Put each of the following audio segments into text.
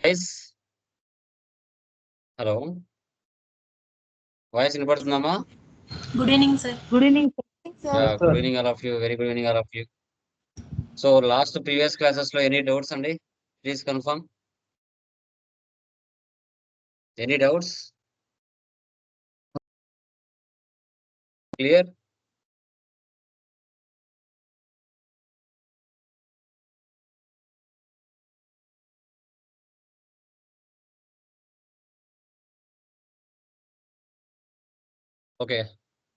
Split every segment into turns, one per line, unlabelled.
Guys hello voice వినపడుతుందమ్మా?
Good evening sir.
Good evening
Yeah, good evening all of you. Very good evening all of you. So last previous classes లో any doubts అండి? Please confirm. Any doubts? Clear? Okay.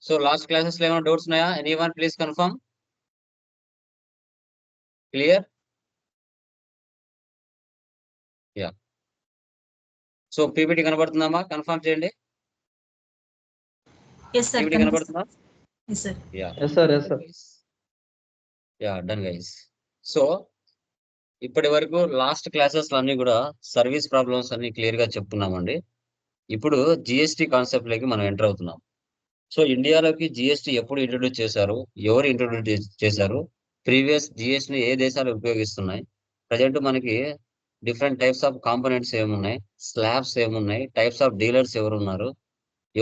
So last classes లో ఏమైనా doubts ఉన్నాయా? Anyone please confirm. Clear? Yeah. So PPT కనబడుతుందమ్మా? Confirm చేయండి.
Yes sir.
PPT కనబడుతుందా?
Yes sir.
Yeah.
Yes sir yes sir
Yeah, done guys. So ఇప్పటి వరకు last classes అన్ని కూడా సర్వీస్ ప్రాబ్లమ్స్ అన్ని క్లియర్ గా చెప్పుకున్నామండి. ఇప్పుడు జిఎస్టి కాన్సెప్ట్ లోకి మనం ఎంటర్ అవుతున్నాం. సో ఇండియాలోకి జిఎస్టి ఎప్పుడు ఇంట్రొడ్యూస్ చేశారు, ఎవరు ఇంట్రొడ్యూస్ చేశారు, ప్రీవియస్ జిఎస్టిని ఏ దేశాలు ఉపయోగిస్తున్నాయి, ప్రజెంట్ మనకి డిఫరెంట్ టైప్స్ ఆఫ్ కాంపోనెంట్స్ ఏమున్నాయి, స్లాబ్స్ ఏమున్నాయి, టైప్స్ ఆఫ్ డీలర్స్ ఎవరు ఉన్నారు,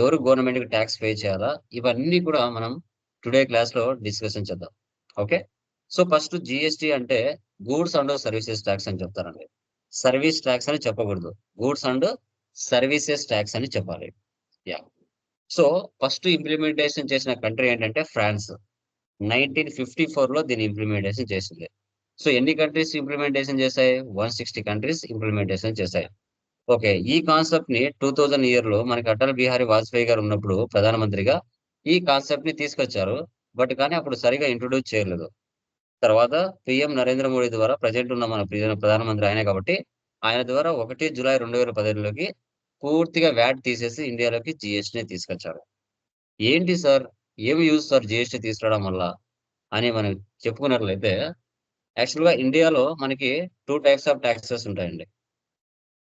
ఎవరు గవర్నమెంట్ కి ట్యాక్స్ పే చేయాలా, ఇవన్నీ కూడా మనం టుడే క్లాస్ లో డిస్కషన్ చేద్దాం. ఓకే. సో ఫస్ట్ జిఎస్టి అంటే గూడ్స్ అండ్ సర్వీసెస్ ట్యాక్స్ అని చెప్తారండి. సర్వీస్ ట్యాక్స్ అని చెప్పకూడదు, గూడ్స్ అండ్ సర్వీసెస్ ట్యాక్స్ అని చెప్పాలి. యా. సో ఫస్ట్ ఇంప్లిమెంటేషన్ చేసిన కంట్రీ ఏంటంటే ఫ్రాన్స్. 1954 లో దీన్ని ఇంప్లిమెంటేషన్ చేసింది. సో ఎన్ని కంట్రీస్ ఇంప్లిమెంటేషన్ చేశాయి? 160 కంట్రీస్ ఇంప్లిమెంటేషన్ చేశాయి. ఓకే. ఈ కాన్సెప్ట్ ని 2000 ఇయర్ లో మనకి అటల్ బిహారీ వాజ్పేయి గారు ఉన్నప్పుడు ప్రధానమంత్రిగా ఈ కాన్సెప్ట్ ని తీసుకొచ్చారు. బట్ కానీ అప్పుడు సరిగా ఇంట్రొడ్యూస్ చేయలేదు. తర్వాత పిఎం నరేంద్ర మోడీ ద్వారా ప్రజెంట్ ఉన్న మన ప్రధానమంత్రి ఆయనే కాబట్టి ఆయన ద్వారా 1 జూలై 2015లోకి పూర్తిగా వ్యాట్ తీసేసి ఇండియాలోకి జిఎస్టీ తీసుకొచ్చారు. ఏంటి సార్, ఏమి యూజ్ సార్ జిఎస్టీ తీసుకురావడం వల్ల అని మనం చెప్పుకున్నట్లయితే, యాక్చువల్ గా ఇండియాలో మనకి 2 టైప్స్ ఆఫ్ ట్యాక్సెస్ ఉంటాయండి.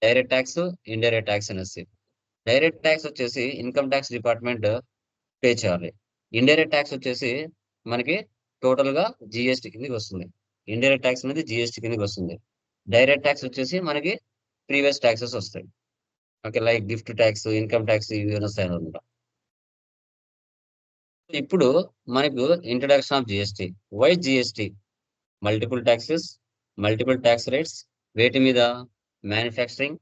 డైరెక్ట్ ట్యాక్స్, ఇండైరెక్ట్ ట్యాక్స్ అనేసి. డైరెక్ట్ ట్యాక్స్ వచ్చేసి ఇన్కమ్ ట్యాక్స్ డిపార్ట్మెంట్ పే చేయాలి. ఇండైరెక్ట్ ట్యాక్స్ వచ్చేసి మనకి టోటల్ గా జిఎస్టీ కిందకి వస్తుంది. ఇండైరెక్ట్ ట్యాక్స్ అనేది జిఎస్టీ కిందకి వస్తుంది. డైరెక్ట్ ట్యాక్స్ వచ్చేసి మనకి ప్రీవియస్ ట్యాక్సెస్ వస్తాయి. Okay, like gift tax, income tax ఇవి వస్తాయి అనమాట. ఇప్పుడు మనకు introduction of GST. Why GST? Multiple taxes, multiple tax rates, వేటి మీద? Manufacturing,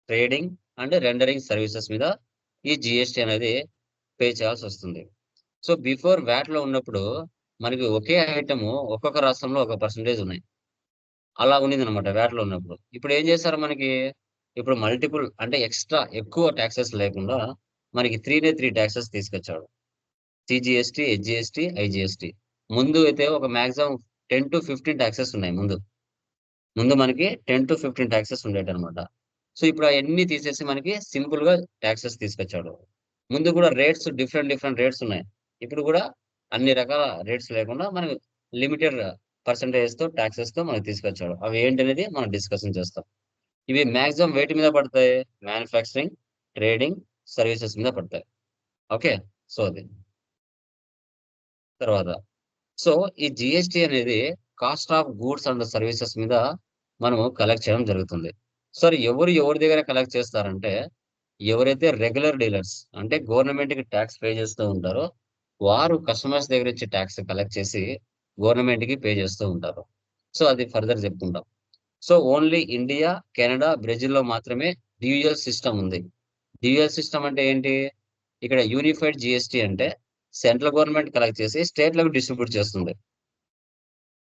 trading and rendering services మీద ఈ జిఎస్టీ అనేది పే చేయాల్సి వస్తుంది. సో బిఫోర్ వ్యాట్ లో ఉన్నప్పుడు మనకి ఒకే ఐటమ్ ఒక్కొక్క రాష్ట్రంలో ఒక పర్సంటేజ్ ఉన్నాయి, అలా ఉన్నది అనమాట వ్యాట్ లో ఉన్నప్పుడు. ఇప్పుడు ఏం చేశారు మనకి, ఇప్పుడు మల్టిపుల్ అంటే ఎక్స్ట్రా ఎక్కువ ట్యాక్సెస్ లేకుండా మనకి 3 ట్యాక్సెస్ తీసుకొచ్చాడు. CGST, HGST, IGST. ముందు అయితే ఒక మాక్సిమం 10 to 15 ట్యాక్సెస్ ఉన్నాయి. ముందు మనకి 10 to 15 ట్యాక్సెస్ ఉండేటి అనమాట. సో ఇప్పుడు అవన్నీ తీసేసి మనకి సింపుల్ గా ట్యాక్సెస్ తీసుకొచ్చాడు. ముందు కూడా రేట్స్ డిఫరెంట్ రేట్స్ ఉన్నాయి. ఇప్పుడు కూడా అన్ని రకాల రేట్స్ లేకుండా మనకి లిమిటెడ్ పర్సంటేజ్ తో ట్యాక్సెస్ తో మనకి తీసుకొచ్చాడు. అవి ఏంటనేది మనం డిస్కషన్ చేస్తాం. ఇవి మాక్సిమం వేటి మీద పడతాయి? మ్యానుఫ్యాక్చరింగ్, ట్రేడింగ్, సర్వీసెస్ మీద పడతాయి. ఓకే. సో అది తర్వాత, సో ఈ జిఎస్టి అనేది cost of goods and services మీద మనము కలెక్ట్ చేయడం జరుగుతుంది. సార్ ఎవరి దగ్గర కలెక్ట్ చేస్తారంటే, ఎవరైతే రెగ్యులర్ డీలర్స్ అంటే గవర్నమెంట్ కి ట్యాక్స్ పే చేస్తూ ఉంటారో వారు కస్టమర్స్ దగ్గర నుంచి ట్యాక్స్ కలెక్ట్ చేసి గవర్నమెంట్ కి పే చేస్తూ ఉంటారు. సో అది ఫర్దర్ చెప్పుకుంటాం. So only India, Canada, Brazil లో మాత్రమే డ్యూయల్ సిస్టమ్ ఉంది. డ్యూయల్ సిస్టమ్ అంటే ఏంటి? ఇక్కడ యూనిఫైడ్ జిఎస్టి అంటే సెంట్రల్ గవర్నమెంట్ కలెక్ట్ చేసి స్టేట్లకు డిస్ట్రిబ్యూట్ చేస్తుంది.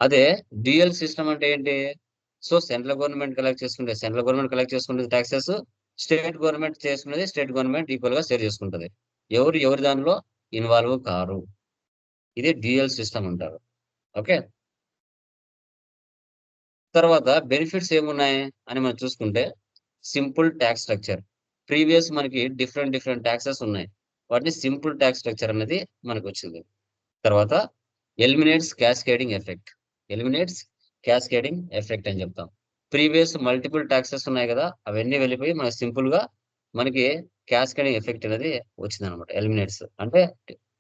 అదే డ్యూయల్ సిస్టమ్ అంటే ఏంటి? సో సెంట్రల్ గవర్నమెంట్ కలెక్ట్ చేసుకునే ట్యాక్సెస్, స్టేట్ గవర్నమెంట్ చేసుకునేది స్టేట్ గవర్నమెంట్ ఈక్వల్ గా షేర్ చేసుకుంటది. ఎవరి దానిలో ఇన్వాల్వ్ కారు. ఇది డ్యూయల్ సిస్టమ్ అంటారు. ఓకే. తర్వాత బెనిఫిట్స్ ఏమున్నాయి అని మనం చూసుకుంటే, సింపుల్ ట్యాక్స్ స్ట్రక్చర్. ప్రీవియస్ మనకి డిఫరెంట్ ట్యాక్సెస్ ఉన్నాయి, వాటిని సింపుల్ ట్యాక్స్ స్ట్రక్చర్ అనేది మనకు వచ్చింది. తర్వాత ఎలిమినేట్స్ క్యాస్కేడింగ్ ఎఫెక్ట్ అని చెప్తాం. ప్రీవియస్ మల్టిపుల్ ట్యాక్సెస్ ఉన్నాయి కదా, అవన్నీ వెళ్ళిపోయి మనకి సింపుల్ గా మనకి క్యాస్కేడింగ్ ఎఫెక్ట్ అనేది వచ్చింది అనమాట. ఎలిమినేట్స్ అంటే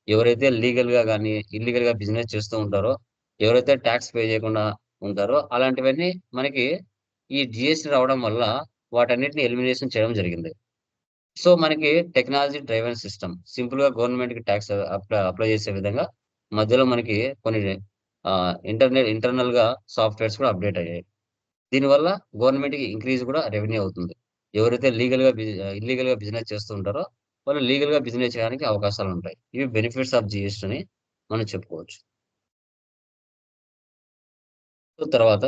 ఎవరైతే లీగల్ గా కానీ ఇల్లీగల్ గా బిజినెస్ చేస్తూ ఉంటారో, ఎవరైతే ట్యాక్స్ పే చేయకుండా ఉంటారో, అలాంటివన్నీ మనకి ఈ జిఎస్టీ రావడం వల్ల వాటన్నిటిని ఎలిమినేషన్ చేయడం జరిగింది. సో మనకి టెక్నాలజీ డ్రైవెన్ సిస్టమ్ సింపుల్ గా గవర్నమెంట్ కి ట్యాక్స్ అప్లై చేసే విధంగా మధ్యలో మనకి కొన్ని ఇంటర్నల్ గా సాఫ్ట్వేర్స్ కూడా అప్డేట్ అయ్యాయి. దీనివల్ల గవర్నమెంట్ కి ఇంక్రీజ్ కూడా రెవెన్యూ అవుతుంది. ఎవరైతే ఇల్లీగల్ గా బిజినెస్ చేస్తూ ఉంటారో వాళ్ళు లీగల్ గా బిజినెస్ చేయడానికి అవకాశాలు ఉంటాయి. ఇవి బెనిఫిట్స్ ఆఫ్ జిఎస్టీ అని మనం చెప్పుకోవచ్చు. సో తర్వాత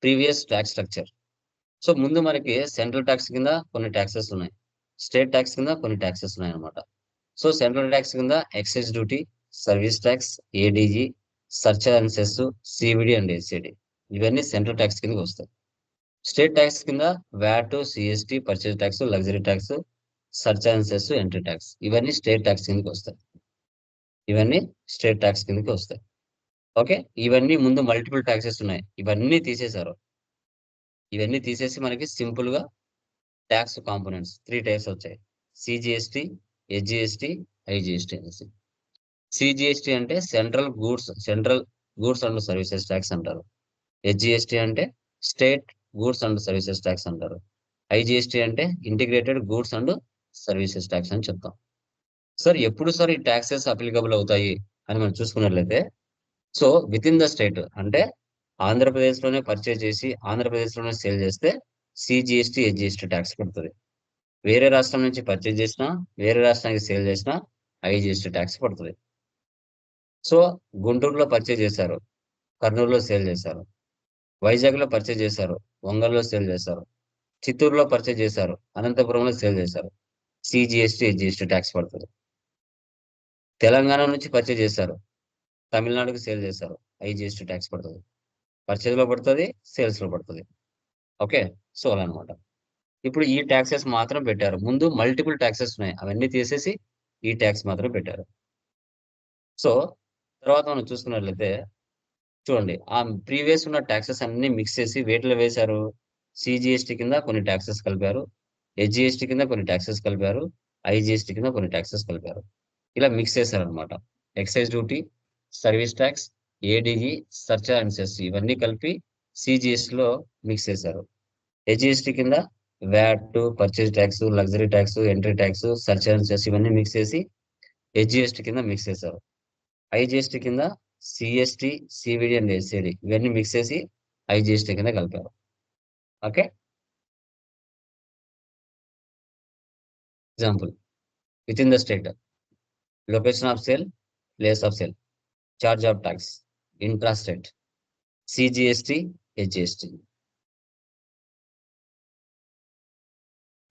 ప్రీవియస్ ట్యాక్స్ స్ట్రక్చర్. సో ముందు మనకి సెంట్రల్ ట్యాక్స్ కింద కొన్ని ట్యాక్సెస్ ఉన్నాయి. స్టేట్ ట్యాక్స్ కింద కొన్ని ట్యాక్సెస్ ఉన్నాయన్నమాట. సో సెంట్రల్ ట్యాక్స్ కింద excise duty, service tax, ADG, surcharge cess, CVD and SCD. ఇవన్నీ సెంట్రల్ ట్యాక్స్ కిందకి వస్తాయి. స్టేట్ ట్యాక్స్ కింద VAT, CST, purchase tax, luxury tax, surcharge cess, entry tax ఇవన్నీ స్టేట్ ట్యాక్స్ కిందకి వస్తాయి. ఇవన్నీ స్టేట్ ట్యాక్స్ కిందకి వస్తాయి. ఓకే. ఇవన్నీ ముందు మల్టిపుల్ ట్యాక్సెస్ ఉన్నాయి. ఇవన్నీ తీసేశారు. ఇవన్నీ తీసేసి మనకి సింపుల్ గా ట్యాక్స్ కాంపోనెంట్స్ 3 టైప్స్ వచ్చాయి. సిజిఎస్టీ, హెచ్జిఎస్టీ, ఐజిఎస్టీ అనేసి. సిజిఎస్టీ అంటే central goods and services tax అంటారు. హెచ్జిఎస్టీ అంటే state goods and services tax అంటారు. ఐజిఎస్టీ అంటే integrated goods and services tax అని చెప్తాం. సార్ ఎప్పుడు సార్ ఈ ట్యాక్సెస్ అప్లికబుల్ అవుతాయి అని మనం చూసుకున్నట్లయితే, so with in the state అంటే ఆంధ్రప్రదేశ్ లోనే పర్చేజ్ చేసి ఆంధ్రప్రదేశ్ లోనే సేల్ చేస్తే సిజిఎస్టీ, హెచ్జిఎస్టీ ట్యాక్స్ పడుతుంది. వేరే రాష్ట్రం నుంచి పర్చేజ్ చేసినా, వేరే రాష్ట్రానికి సేల్ చేసినా ఐజిఎస్టీ ట్యాక్స్ పడుతుంది. సో గుంటూరులో పర్చేజ్ చేశారు, కర్నూలులో సేల్ చేశారు, వైజాగ్ లో పర్చేజ్ చేశారు, ఒంగోలులో సేల్ చేశారు, చిత్తూరులో పర్చేజ్ చేశారు, అనంతపురంలో సేల్ చేశారు, సిజిఎస్టీ, హెచ్జిఎస్టీ ట్యాక్స్ పడుతుంది. తెలంగాణ నుంచి పర్చేజ్ చేశారు, తమిళనాడుకి సేల్ చేశారు, ఐజిఎస్టీ ట్యాక్స్ పడుతుంది. పర్చేజ్ లో పడుతుంది, సేల్స్ లో పడుతుంది. ఓకే. సో అలా అనమాట. ఇప్పుడు ఈ ట్యాక్సెస్ మాత్రం పెట్టారు. ముందు మల్టిపుల్ ట్యాక్సెస్ ఉన్నాయి, అవన్నీ తీసేసి ఈ ట్యాక్స్ మాత్రం పెట్టారు. సో తర్వాత మనం చూసుకున్నట్లయితే చూడండి, ఆ ప్రీవియస్ ఉన్న ట్యాక్సెస్ అన్ని మిక్స్ చేసి వేటిలో వేశారు. సిజిఎస్టీ కింద కొన్ని ట్యాక్సెస్ కలిపారు, హెచ్జిఎస్టీ కింద కొన్ని ట్యాక్సెస్ కలిపారు, ఐజిఎస్టీ కింద కొన్ని ట్యాక్సెస్ కలిపారు. ఇలా మిక్స్ చేశారనమాట. Excise duty, service tax, ADG, surcharge and cess ఇవన్నీ కలిపి సిజిఎస్టీ లో మిక్స్ చేశారు. హెచ్జిఎస్టీ కింద VAT, purchase tax, luxury tax, entry tax, surcharge and cess ఇవన్నీ మిక్స్ చేసి హెచ్జిఎస్టీ కింద మిక్స్ చేశారు. ఐజిఎస్టీ కింద సిఎస్టీ, సివిడి అండ్ ఎస్సిడి ఇవన్నీ మిక్స్ చేసి ఐజిఎస్టీ కింద కలిపారు. Okay. Example, with in the state location of sale, place of sale, charge of tax, intra state, CGST, HGST.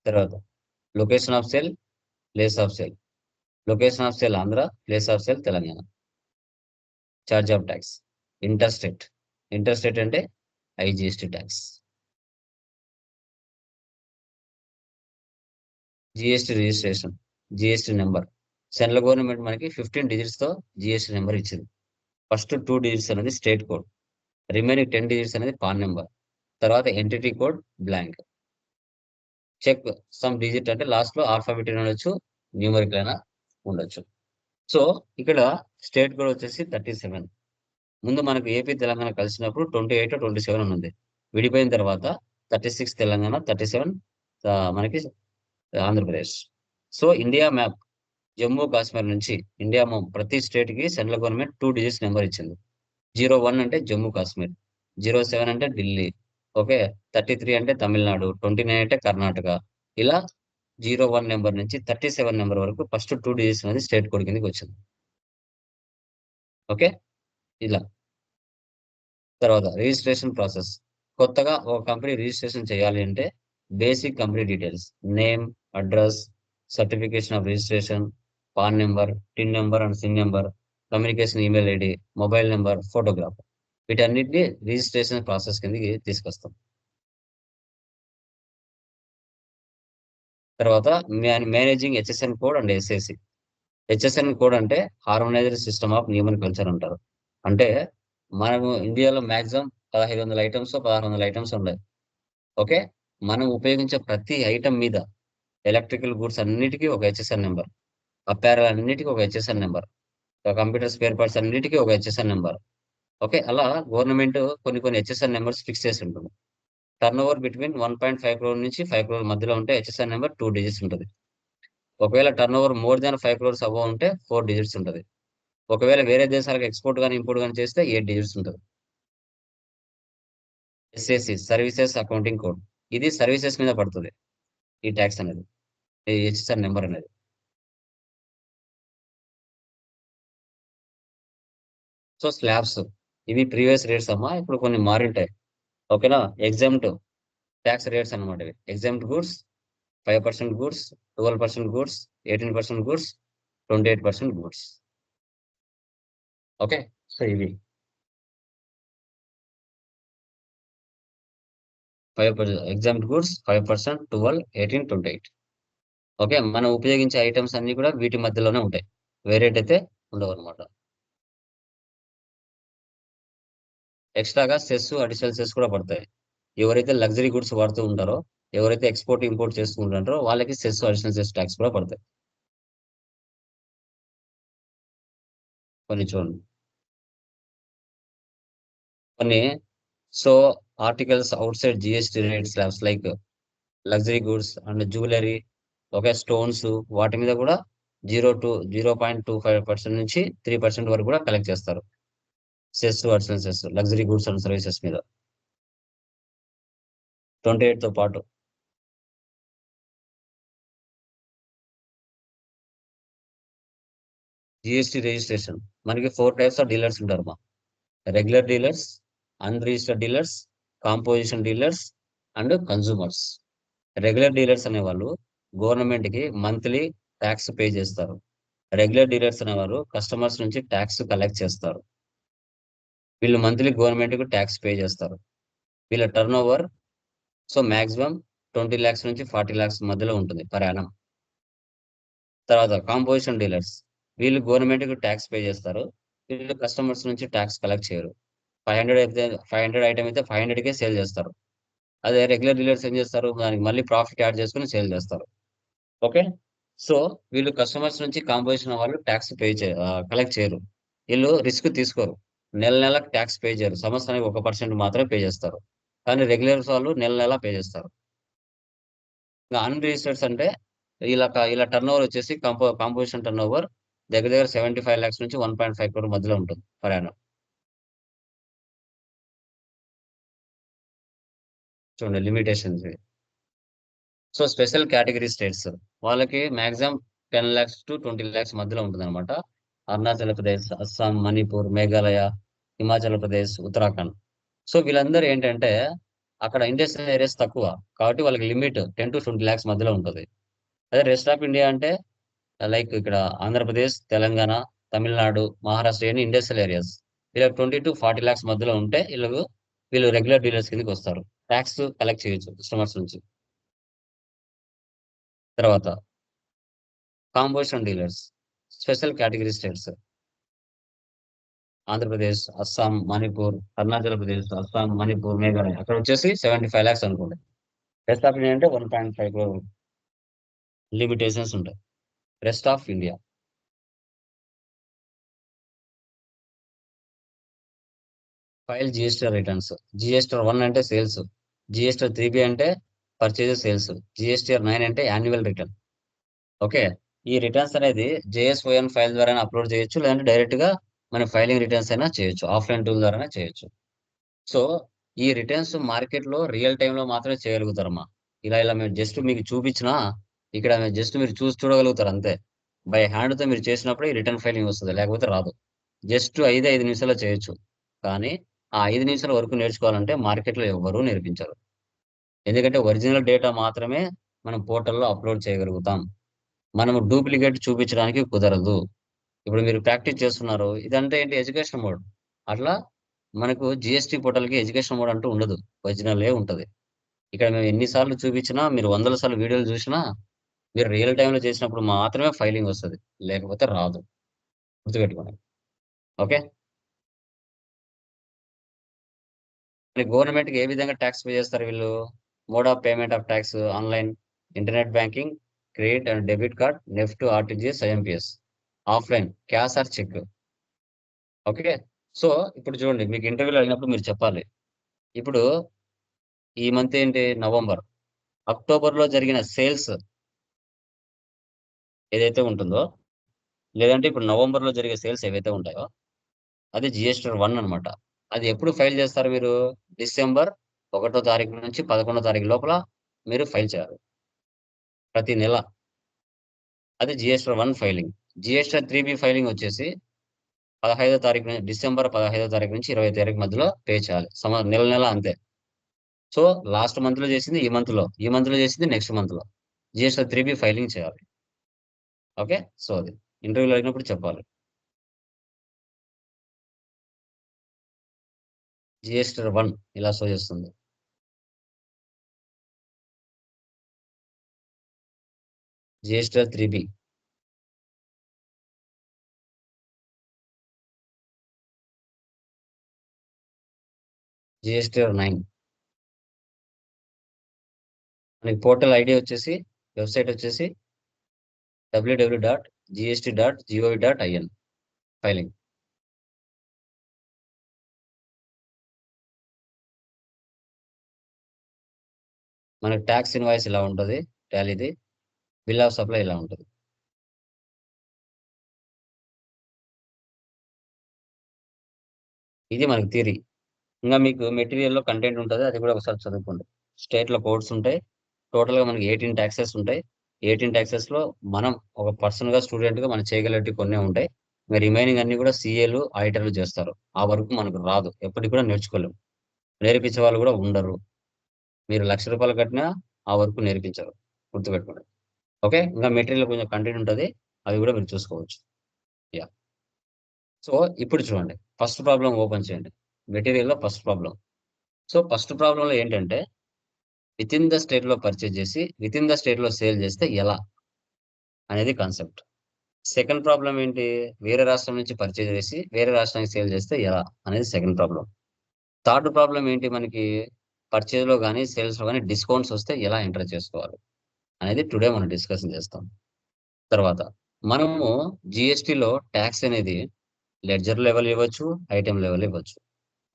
తర్వాత location of sale, place of sale, location of sale Andhra, place of sale Telangana, charge of tax, interstate. Interstate అంటే IGST tax. GST registration, GST number. Central government మనకి 15 digits తో GST number ఇచ్చింది. First 2 digits అనేది state code, remaining 10 digits అనేది PAN number, తర్వాత entity code blank. Check sum digit అంటే last లో alphabet ఉండొచ్చు, న్యూమరికల్ అయినా ఉండొచ్చు. సో ఇక్కడ స్టేట్ కోడ్ వచ్చేసి 37. ముందు మనకు ఏపీ తెలంగాణ కలిసినప్పుడు 28, 27 ఉంది. విడిపోయిన తర్వాత 36 తెలంగాణ, 37 మనకి Andhra Pradesh. So India map Jammu Kashmir నుంచి ఇండియా ప్రతి స్టేట్ కి సెంట్రల్ గవర్నమెంట్ 2 డిజిట్స్ నెంబర్ ఇచ్చింది. 01 అంటే జమ్మూ కాశ్మీర్, 07 అంటే ఢిల్లీ, ఓకే, 33 అంటే తమిళనాడు, 29 అంటే కర్ణాటక. ఇలా 01 నెంబర్ నుంచి 37 నెంబర్ వరకు ఫస్ట్ 2 డిజిట్స్ అనేది స్టేట్ కోడ్ కిందకి వచ్చింది. ఓకే. ఇలా తర్వాత రిజిస్ట్రేషన్ ప్రాసెస్. కొత్తగా ఒక కంపెనీ రిజిస్ట్రేషన్ చేయాలి అంటే basic company details, name, address, certification of registration, PAN number, TIN number and CIN number, communication email ID, mobile number, photograph వీటన్నిటిని రిజిస్ట్రేషన్ ప్రాసెస్ కిందకి తీసుకొస్తాం. తర్వాత managing HSN code and SSC. HSN code అంటే harmonized system of human culture అంటారు. అంటే మనము ఇండియాలో maximum 1500 items 1600 items okay. ఓకే. మనం ఉపయోగించే ప్రతి ఐటమ్ మీద ఎలక్ట్రికల్ గూడ్స్ అన్నిటికీ ఒక హెచ్ఎస్ఎన్ నెంబర్, అప్పారల్ అన్నిటికీ ఒక HSN number, computer spare parts అన్నిటికీ ఒక హెచ్ఎస్ఎన్ నెంబర్. ఓకే. అలా గవర్నమెంట్ కొన్ని కొన్ని హెచ్ఎస్ఎన్ నెంబర్స్ ఫిక్స్ చేసి ఉంటుంది. టర్న్ ఓవర్ బిట్వీన్ 1.5 crore నుంచి 5 crore మధ్యలో ఉంటే హెచ్ఎస్ఐ నెంబర్ 2 digits ఉంటుంది. ఒకవేళ turn over more than 5 crores above ఉంటే 4 digits ఉంటుంది. ఒకవేళ వేరే దేశాలకు ఎక్స్పోర్ట్ కానీ ఇంపోర్ట్ కానీ చేస్తే 8 digits ఉంటుంది. ఎస్ఎస్సి సర్వీసెస్ అకౌంటింగ్ కోడ్, ఇది సర్వీసెస్ మీద పడుతుంది ఈ ట్యాక్స్ అనేది, ఈ హెచ్ఎస్ఆర్ నెంబర్ అనేది. సో స్లాబ్స్ ఇవి ప్రీవియస్ రేట్స్ అమ్మా, ఇప్పుడు కొన్ని మారింటాయి. ఓకేనా. ఎగ్జామ్ట్ ట్యాక్స్ రేట్స్ అనమాట ఇవి. Exempt goods 5% goods, 12% goods, 18% goods, 28% goods. Okay. So ఇవి 5% ఎగ్జామ్ట్ గూడ్స్ 5%, 12, 18, 28. ఓకే. మనం ఉపయోగించే ఐటమ్స్ అన్ని కూడా వీటి మధ్యలోనే ఉంటాయి, వేరేట్ అయితే ఉండవు అనమాట. ఎక్స్ట్రాగా సెస్, అడిషనల్ సెస్ కూడా పడతాయి. ఎవరైతే లగ్జరీ గుడ్స్ వాడుతూ ఉంటారో, ఎవరైతే ఎక్స్పోర్ట్ ఇంపోర్ట్ చేస్తూ ఉంటారో వాళ్ళకి సెస్, అడిషనల్ సెస్ ట్యాక్స్ కూడా పడతాయి. కొన్ని చూడండి కొన్ని. So articles out side GST rate slabs like luxury goods and jewellery, okay, stones, వాటి మీద కూడా 0.25% నుంచి 3% వరకు కూడా కలెక్ట్ చేస్తారు cess, additional cess luxury goods and services మీద 28 తో పాటు. జిఎస్టీ రిజిస్ట్రేషన్ మనకి 4 types ఆఫ్ డీలర్స్ ఉంటారు మా. Regular dealers, unregistered dealers, composition dealers and consumers. Regular dealers అనేవాళ్ళు గవర్నమెంట్ కి మంత్లీ ట్యాక్స్ పే చేస్తారు. రెగ్యులర్ డీలర్స్ అనేవారు కస్టమర్స్ నుంచి ట్యాక్స్ కలెక్ట్ చేస్తారు. వీళ్ళు మంత్లీ గవర్నమెంట్ కి ట్యాక్స్ పే చేస్తారు. వీళ్ళ turn over so maximum 20 lakhs నుంచి 40 lakhs మధ్యలో ఉంటుంది పర్ యానం. తర్వాత కాంపోజిషన్ డీలర్స్, వీళ్ళు గవర్నమెంట్ కి ట్యాక్స్ పే చేస్తారు. వీళ్ళు కస్టమర్స్ నుంచి ట్యాక్స్ కలెక్ట్ చేయరు. 500 అయితే 500 ఐటమ్ అయితే 500కే సేల్ చేస్తారు. అదే రెగ్యులర్ డీలర్స్ ఏం చేస్తారు, దానికి మళ్ళీ ప్రాఫిట్ యాడ్ చేసుకుని సేల్ చేస్తారు. ఓకే. సో వీళ్ళు కస్టమర్స్ నుంచి కాంపోజిషన్ వాళ్ళు ట్యాక్స్ కలెక్ట్ చేయరు. వీళ్ళు రిస్క్ తీసుకోరు. నెల నెలకు ట్యాక్స్ పే చేయరు, సంవత్సరానికి 1% మాత్రమే పే చేస్తారు. కానీ రెగ్యులర్స్ వాళ్ళు నెల నెల పే చేస్తారు. ఇంకా అన్రిజిస్టర్స్ అంటే ఇలా టర్న్ ఓవర్ వచ్చేసి కాంపోజిషన్ టర్న్ ఓవర్ దగ్గర దగ్గర 75 lakhs నుంచి 1.5 crore మధ్యలో ఉంటుంది పర్ యానం. చూడండి limitations. So special category states వాళ్ళకి మాక్సిమం 10 lakhs to 20 lakhs మధ్యలో ఉంటుంది అనమాట. అరుణాచల్ ప్రదేశ్, అస్సాం, మణిపూర్, మేఘాలయ, హిమాచల్ ప్రదేశ్, ఉత్తరాఖండ్. సో వీళ్ళందరూ ఏంటంటే అక్కడ ఇండస్ట్రియల్ ఏరియాస్ తక్కువ, కాబట్టి వాళ్ళకి లిమిట్ 10 to 20 lakhs మధ్యలో ఉంటుంది. అదే రెస్ట్ ఆఫ్ ఇండియా అంటే లైక్ ఇక్కడ ఆంధ్రప్రదేశ్, తెలంగాణ, తమిళనాడు, మహారాష్ట్ర అని ఇండస్ట్రియల్ ఏరియాస్. వీళ్ళకి 20 to 40 lakhs మధ్యలో ఉంటే వీళ్ళు రెగ్యులర్ డీలర్స్ కిందకి వస్తారు. ట్యాక్స్ కలెక్ట్ చేయొచ్చు కస్టమర్స్ నుంచి. తర్వాత composition dealers special category states Andhra Pradesh, Assam, Manipur, Arunachal Pradesh, Assam, Manipur, Meghalaya అక్కడ వచ్చేసి 75 lakhs అనుకోండి. రెస్ట్ ఆఫ్ ఇండియా అంటే 1.5 crore లిమిటేషన్స్ ఉంటాయి. Rest of India file GST returns. GST 1 అంటే సేల్స్, జిఎస్టీ 3B అంటే పర్చేజెస్ సేల్స్, జిఎస్టీ 9 అంటే యాన్యువల్ రిటర్న్. ఓకే. ఈ రిటర్న్స్ అనేది జేఎస్ఓఎన్ ఫైల్ ద్వారా అప్లోడ్ చేయొచ్చు, లేదంటే డైరెక్ట్ గా మన ఫైలింగ్ రిటర్న్స్ అయినా చేయొచ్చు, ఆఫ్లైన్ టూల్ ద్వారా చేయొచ్చు. సో ఈ రిటర్న్స్ మార్కెట్ లో రియల్ టైమ్ లో మాత్రమే చేయగలుగుతారమ్మా. ఇలా మేము జస్ట్ మీకు చూపించినా ఇక్కడ జస్ట్ మీరు చూడగలుగుతారు అంతే. బై హ్యాండ్ తో మీరు చేసినప్పుడు ఈ రిటర్న్ ఫైలింగ్ వస్తుంది, లేకపోతే రాదు. జస్ట్ 5 నిమిషాల్లో చేయొచ్చు. కానీ ఆ 5 నిమిషాల వరకు నేర్చుకోవాలంటే మార్కెట్ లో ఎవ్వరూ నేర్పించరు. ఎందుకంటే ఒరిజినల్ డేటా మాత్రమే మనం పోర్టల్లో అప్లోడ్ చేయగలుగుతాం. మనము డూప్లికేట్ చూపించడానికి కుదరదు. ఇప్పుడు మీరు ప్రాక్టీస్ చేస్తున్నారు, ఇదంటే ఏంటి, ఎడ్యుకేషన్ మోడ్. అట్లా మనకు జిఎస్టీ పోర్టల్కి ఎడ్యుకేషన్ మోడ్ అంటూ ఉండదు, ఒరిజినలే ఉంటది. ఇక్కడ మేము ఎన్నిసార్లు చూపించినా, మీరు 100 సార్లు వీడియోలు చూసినా, మీరు రియల్ టైంలో చేసినప్పుడు మాత్రమే ఫైలింగ్ వస్తుంది, లేకపోతే రాదు. గుర్తుపెట్టుకోండి. ఓకే. గవర్నమెంట్కి ఏ విధంగా ట్యాక్స్ పే చేస్తారు వీళ్ళు? Mode of payment of tax online, internet banking, credit and debit card, NEFT, RTGS, IMPS. Offline cash or cheque. Okay. So ఇప్పుడు చూడండి, మీకు ఇంటర్వ్యూలో అయినప్పుడు మీరు చెప్పాలి. ఇప్పుడు ఈ మంత్ ఏంటి నవంబర్. అక్టోబర్లో జరిగిన సేల్స్ ఏదైతే ఉంటుందో, లేదంటే ఇప్పుడు నవంబర్లో జరిగే సేల్స్ ఏవైతే ఉంటాయో అది జిఎస్టీ 1 అనమాట. అది ఎప్పుడు ఫైల్ చేస్తారు మీరు? డిసెంబర్ 1 తారీఖు నుంచి 11 తారీఖు లోపల మీరు ఫైల్ చేయాలి. ప్రతి నెల. అది జిఎస్టీ 1 ఫైలింగ్. జిఎస్టీ 3బి ఫైలింగ్ వచ్చేసి 15 తారీఖు డిసెంబర్ 15 తారీఖు నుంచి 20 తారీఖు మధ్యలో పే చేయాలి. నెల నెల అంతే. సో లాస్ట్ మంత్‌లో చేసింది ఈ మంత్‌లో చేసింది నెక్స్ట్ మంత్‌లో. జిఎస్టీ 3బి ఫైలింగ్ చేయాలి. ఓకే. సో అది ఇంటర్వ్యూలో అడిగినప్పుడు చెప్పాలి. జిఎస్టీ 1 ఇలా షో చేస్తుంది. జిఎస్టీ 3బి. జిఎస్టీ 9. మనకి పోర్టల్ ఐడి వచ్చేసి, వెబ్‌సైట్ వచ్చేసి www.gst.gov.in ఫైలింగ్. మనకి టాక్స్ ఇన్వాయిస్ ఇలా ఉంటది. టాలీది. బిల్ ఆఫ్ సప్లై ఇలా ఉంటది. ఇది మనకి థియరీ. ఇంకా మీకు మెటీరియల్‌లో కంటెంట్ ఉంటది. అది కూడా ఒకసారి చదువుకోండి. స్టేట్‌లో కోడ్స్ ఉంటాయి. టోటల్‌గా మనకి 18 టాక్సెస్ ఉంటాయి. 18 టాక్సెస్‌లో మనం ఒక పర్సన్‌గా, స్టూడెంట్‌గా మనం చేయగలిగేటివి కొన్నే ఉంటాయి. ఇంక రిమైనింగ్ అన్నీ కూడా సీఏలు, ఆడిటర్లు చేస్తారు. ఆ వర్క్ మనకు రాదు. ఎప్పటికి కూడా నేర్చుకోలేం. నేర్పించే వాళ్ళు కూడా ఉండరు. మీరు రూ. 1,00,000 కట్టినా ఆ వర్క్ నేర్పించరు. గుర్తుపెట్టుకోండి. ఓకే. ఇంకా మెటీరియల్ కొంచెం కంటెంట్ ఉంటది. అవి కూడా మీరు చూసుకోవచ్చు. యాహ్! సో, ఇప్పుడు చూడండి. ఫస్ట్ ప్రాబ్లమ్ ఓపెన్ చేయండి. మెటీరియల్‌లో ఫస్ట్ ప్రాబ్లమ్. సో, ఫస్ట్ ప్రాబ్లమ్‌లో ఏంటంటే, వితిన్ ద స్టేట్‌లో పర్చేజ్ చేసి, వితిన్ ద స్టేట్‌లో సేల్ చేస్తే ఎలా? అనేది కాన్సెప్ట్. సెకండ్ ప్రాబ్లమ్ ఏంటి? వేరే రాష్ట్రం నుంచి పర్చేజ్ చేసి, వేరే రాష్ట్రానికి సేల్ చేస్తే ఎలా? అనేది సెకండ్ ప్రాబ్లమ్. థర్డ్ ప్రాబ్లమ్ ఏంటి మనకి? పర్చేజ్‌లో గాని, సేల్స్‌లో గాని డిస్కౌంట్స్ వస్తే ఎలా ఎంటర్ చేసుకోవాలి? అనేది టుడే మనం డిస్కషన్ చేస్తాం. తర్వాత మనము జీఎస్టీలో టాక్స్ అనేది లెడ్జర్ లెవెల్ ఇవ్వచ్చు, ఐటెమ్ లెవెల్ ఇవ్వచ్చు.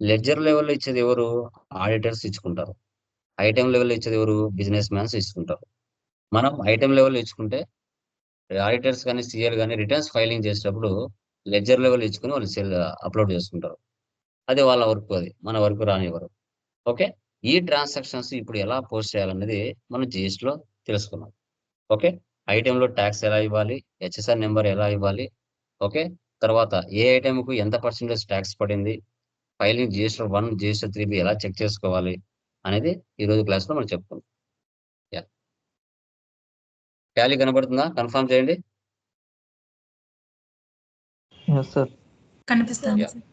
లెడ్జర్ లెవెల్‌లో ఇచ్చేది ఎవరు? ఆడిటర్స్ ఇచ్చుకుంటారు. ఐటెమ్ లెవెల్‌లో ఇచ్చేది ఎవరు? బిజినెస్ మ్యాన్స్ ఇచ్చుకుంటారు. మనం ఐటెమ్ లెవెల్‌లో ఇచ్చుకుంటే ఆడిటర్స్ గాని, సీఏలు గాని రిటర్న్స్ ఫైలింగ్ చేసేటప్పుడు లెడ్జర్ లెవెల్ ఇచ్చుకొని వాళ్ళు అప్‌లోడ్ చేసుకుంటారు. అది వాళ్ళ వర్క్ అది. మన వర్క్ రానివ్వరు. ఓకే. ఈ ట్రాన్సాక్షన్స్ ఇప్పుడు ఎలా పోస్ట్ చేయాలన్నది మనం జీఎస్టీలో తెలుసుకున్నాం. ఓకే. ఐటెమ్‌లో టాక్స్ ఎలా ఇవ్వాలి? హెచ్ఎస్ఆర్ నంబర్ ఎలా ఇవ్వాలి? ఓకే. తర్వాత ఏ ఐటెమ్‌కు ఎంత పర్సెంటేజ్ టాక్స్ పడింది? ఫైలింగ్ జిఎస్టీ 1, జిఎస్టీ 3బి ఎలా చెక్ చేసుకోవాలి? అనేది ఈరోజు క్లాస్‌లో మనం చెప్పుకుందాం. యాహ్! టాలీ కనపడుతుందా? కన్ఫర్మ్ చేయండి.
Yes sir.
కనిపిస్తుంది
yeah!
Sir.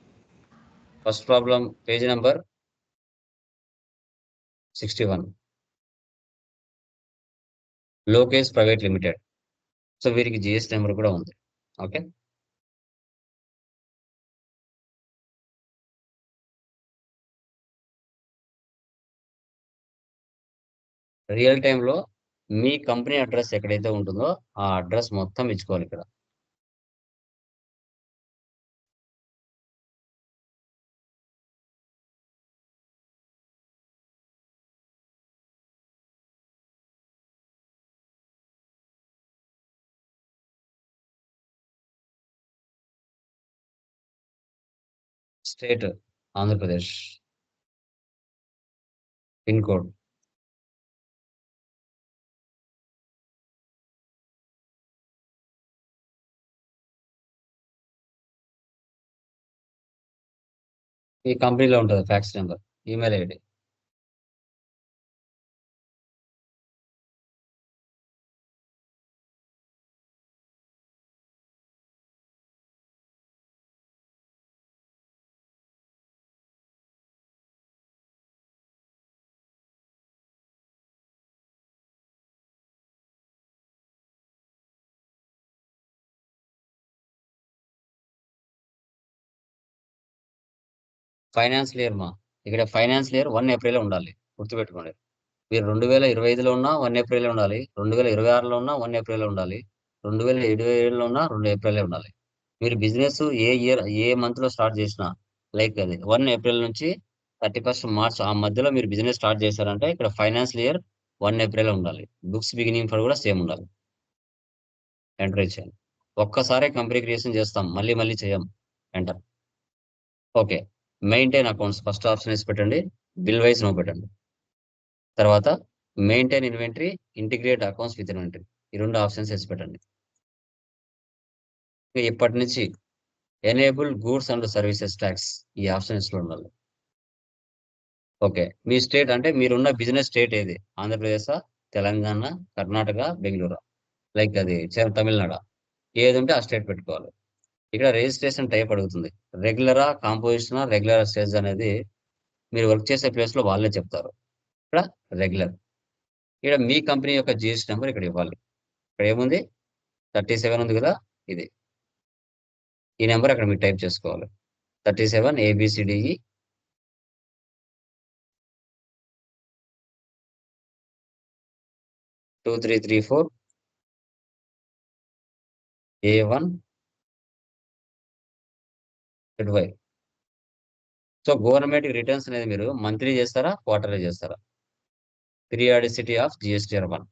First problem page number 61. Lokesh private limited. So, వీరికి జీఎస్టీ నంబర్ కూడా ఉంది. ఓకే. రియల్ టైమ్‌లో మీ కంపెనీ అడ్రెస్ ఎక్కడైతే ఉంటుందో, ఆ అడ్రెస్ మొత్తం ఇచ్చుకోవాలి ఇక్కడ. స్టేట్ ఆంధ్రప్రదేశ్. Pin code. ఈ కంపెనీలో ఉంటది fax number. Email ID. Financial year ఇక్కడ ఫైనాన్షియల్ ఇయర్ 1 ఏప్రిలే ఉండాలి. గుర్తుపెట్టుకోండి. మీరు 2025లో ఉన్నా 1 ఏప్రిలే ఉండాలి. 2026లో ఉన్నా 1 ఏప్రిలే ఉండాలి. 2027లో ఉన్నా 2 ఏప్రిలే ఉండాలి. మీరు బిజినెస్ ఏ మంత్‌లో స్టార్ట్ చేసినా లైక్ అది 1 ఏప్రిల్ నుంచి 31st మార్చ్ ఆ మధ్యలో మీరు బిజినెస్ స్టార్ట్ చేశారంటే ఇక్కడ ఫైనాన్షియల్ ఇయర్ 1 ఏప్రిల్ ఉండాలి. బుక్స్ బిగినింగ్ ఫర్ కూడా సేమ్ ఉండాలి. ఎంటర్ ఇచ్చేయండి. ఒక్కసారే కంపెనీ క్రియేషన్ చేస్తాం, మళ్ళీ మళ్ళీ చేయం. Enter. Okay. Maintain accounts first option వేసి పెట్టండి. బిల్ వైజ్ నో పెట్టండి. తర్వాత maintain inventory, integrate accounts with inventory, ఈ 2 ఆప్షన్స్ వేసి పెట్టండి. ఇప్పటి నుంచి enable goods and services tax ఈ ఆప్షన్స్ లో ఉండాలి. ఓకే. మీ స్టేట్ అంటే మీరున్న బిజినెస్ స్టేట్ ఏది? ఆంధ్రప్రదేశ్, తెలంగాణ, కర్ణాటక, బెంగళూరు, లైక్ అది తమిళనాడు, ఏది ఉంటే ఆ స్టేట్ పెట్టుకోవాలి. ఇక్కడ రిజిస్ట్రేషన్ టైప్ అడుగుతుంది. రెగ్యులరా, కాంపోజిషనా, రెగ్యులర్ స్టేజ్ అనేది మీరు వర్క్ చేసే ప్లేస్ లో వాళ్ళే చెప్తారు. ఇక్కడ రెగ్యులర్. ఇక్కడ మీ కంపెనీ యొక్క జిఎస్టీ నెంబర్ ఇక్కడ ఇవ్వాలి. ఇక్కడ ఏముంది? 37 ఉంది కదా, ఇది. ఈ నెంబర్ అక్కడ మీరు టైప్ చేసుకోవాలి. 37 ABCDE 2334 A1 ZY. So government returns అనేది మీరు మంత్లీ చేస్తారా, క్వార్టర్లీ చేస్తారా? Periodicity of GST 1.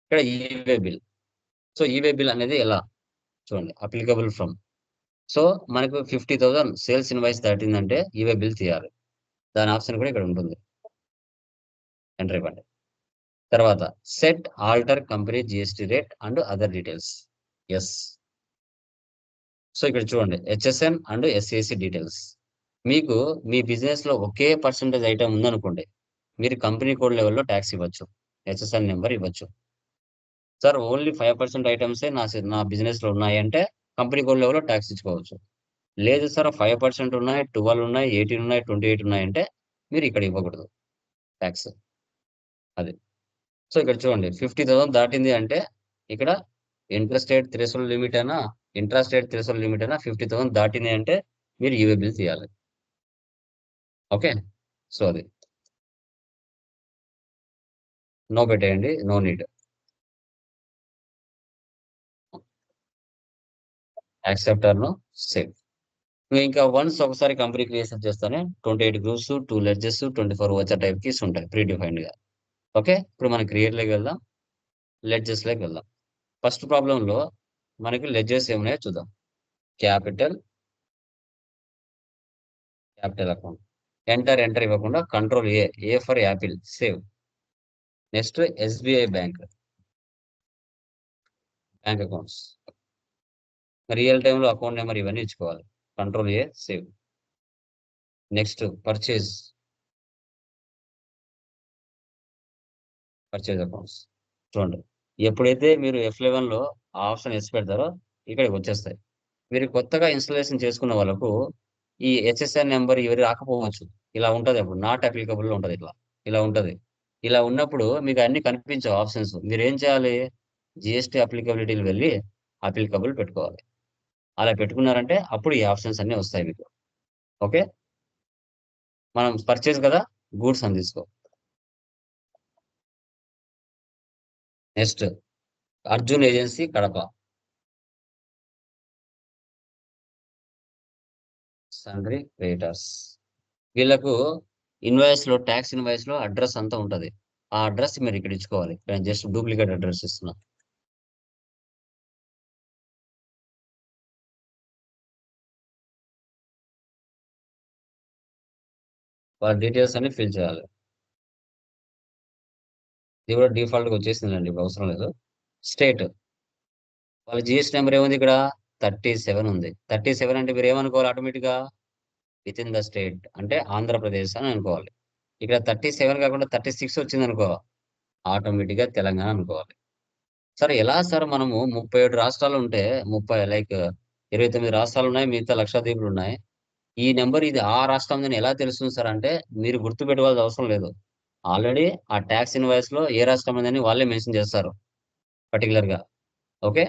ఇక్కడ e way bill. So e way bill అనేది ఎలా చూడండి, అప్లికబుల్ ఫ్రమ్. సో మనకు 50,000 సేల్స్ ఇన్వాయిస్ దాటిందంటే ఈవే బిల్ తీయాలి. దాని ఆప్షన్ కూడా ఇక్కడ ఉంటుంది. ఎంటర్ ఇవ్వండి. తర్వాత set alter company GST rate and other details. Yes. So ఇక్కడ చూడండి హెచ్ఎస్ఎన్ అండ్ ఎస్ఏసి డీటెయిల్స్. మీకు మీ బిజినెస్ లో ఒకే పర్సెంటేజ్ ఐటమ్ ఉందనుకోండి, మీరు కంపెనీ కోడ్ లెవెల్లో ట్యాక్స్ ఇవ్వచ్చు, హెచ్ఎస్ఎన్ నెంబర్ ఇవ్వచ్చు. సార్ ఓన్లీ 5% ఐటమ్సే నా బిజినెస్ లో ఉన్నాయి అంటే కంపెనీ కోడ్ లెవెల్లో ట్యాక్స్ ఇచ్చుకోవచ్చు. లేదు సార్ 5% ఉన్నాయి, 12 ఉన్నాయి, 18 ఉన్నాయి, 28 ఉన్నాయి అంటే మీరు ఇక్కడ ఇవ్వకూడదు ట్యాక్స్. అది. సో ఇక్కడ చూడండి 50,000 దాటింది అంటే ఇక్కడ ఇంట్రాస్టేట్ థ్రెషోల్డ్ లిమిట్ అయినా ఇంట్రాస్టేట్ థ్రెషోల్డ్ లిమిట్ అయినా 50,000 దాటింది అంటే మీరు ఈవే బిల్ తీయాలి. ఓకే. సో అది నో పెట్టేయండి, no need. Acceptor no save. ఇంకా వన్స్ ఒకసారి కంపెనీ క్రియేషన్ చేస్తానే 28 గ్రూప్స్, 2 లెడ్జెస్, 24 వచ్చే టైప్ కీస్ ఉంటాయి ప్రీ డిఫైన్డ్ గా. ఓకే. ఇప్పుడు మనం క్రియేట్ లోకి వెళ్దాం, లెడ్జెస్ లోకి వెళ్దాం. ఫస్ట్ ప్రాబ్లం లో మనకి లెడ్జెస్ ఏమున్నాయో చూద్దాం. Capital account. ఎంటర్ ఇవ్వకుండా control A for Apple, save. Next SBI bank accounts, real టైంలో అకౌంట్ నెంబర్ ఇవన్నీ ఇచ్చుకోవాలి. Control save. Next purchase accounts. చూడండి ఎప్పుడైతే మీరు F11 లో ఆప్షన్ ఎస్ పెడతారో ఇక్కడికి వచ్చేస్తాయి. మీరు కొత్తగా ఇన్స్టాలేషన్ చేసుకున్న వాళ్ళకు ఈ హెచ్ఎస్ఎన్ నెంబర్ ఇవి రాకపోవచ్చు. ఇలా ఉంటది, అప్పుడు నాట్ అప్లికబుల్ లో ఉంటది. ఇలా ఉంటది. ఇలా ఉన్నప్పుడు మీకు అన్ని కనిపించవు ఆప్షన్స్. మీరు ఏం చేయాలి? జిఎస్టీ అప్లికబిలిటీలు వెళ్ళి అప్లికబుల్ పెట్టుకోవాలి. అలా పెట్టుకున్నారంటే అప్పుడు ఈ ఆప్షన్స్ అన్ని వస్తాయి మీకు. ఓకే. మనం పర్చేజ్ కదా, గూడ్స్ అని తీసుకో. Next Arjun agency Kadapa, సన్రీ creators. వీళ్ళకు ట్యాక్స్ ఇన్వాయిస్ లో అడ్రస్ అంతా ఉంటది. ఆ అడ్రస్ మీరు ఇక్కడ ఇచ్చుకోవాలి. నేను జస్ట్ డూప్లికేట్ అడ్రస్ ఇస్తున్నా. వాళ్ళ డీటెయిల్స్ అన్ని ఫిల్ చేయాలి. ఇది కూడా డిఫాల్ట్ గా వచ్చేసిందండి, అవసరం లేదు. స్టేట్ వాళ్ళ జిఎస్టీ నెంబర్ ఏముంది ఇక్కడ? 37 ఉంది. 37 అంటే మీరు ఏమనుకోవాలి? ఆటోమేటిక్ గా విత్ ఇన్ ద స్టేట్ అంటే ఆంధ్రప్రదేశ్ అని అనుకోవాలి. ఇక్కడ 37 కాకుండా 36 వచ్చింది అనుకో, ఆటోమేటిక్ గా తెలంగాణ అనుకోవాలి. సరే ఎలా సార్, మనము 37 రాష్ట్రాలు ఉంటే 29 రాష్ట్రాలు ఉన్నాయి, మిగతా లక్షద్వీపులు ఉన్నాయి. ఈ నెంబర్ ఇది ఆ రాష్ట్రం అని ఎలా తెలుస్తుంది సార్ అంటే మీరు గుర్తు పెట్టుకోవాల్సిన అవసరం లేదు. ఆల్రెడీ ఆ ట్యాక్స్ ఇన్వాయిస్ లో ఏ రాష్ట్రం అని వాళ్ళే మెన్షన్ చేస్తారు పర్టికులర్ గా. ఓకే.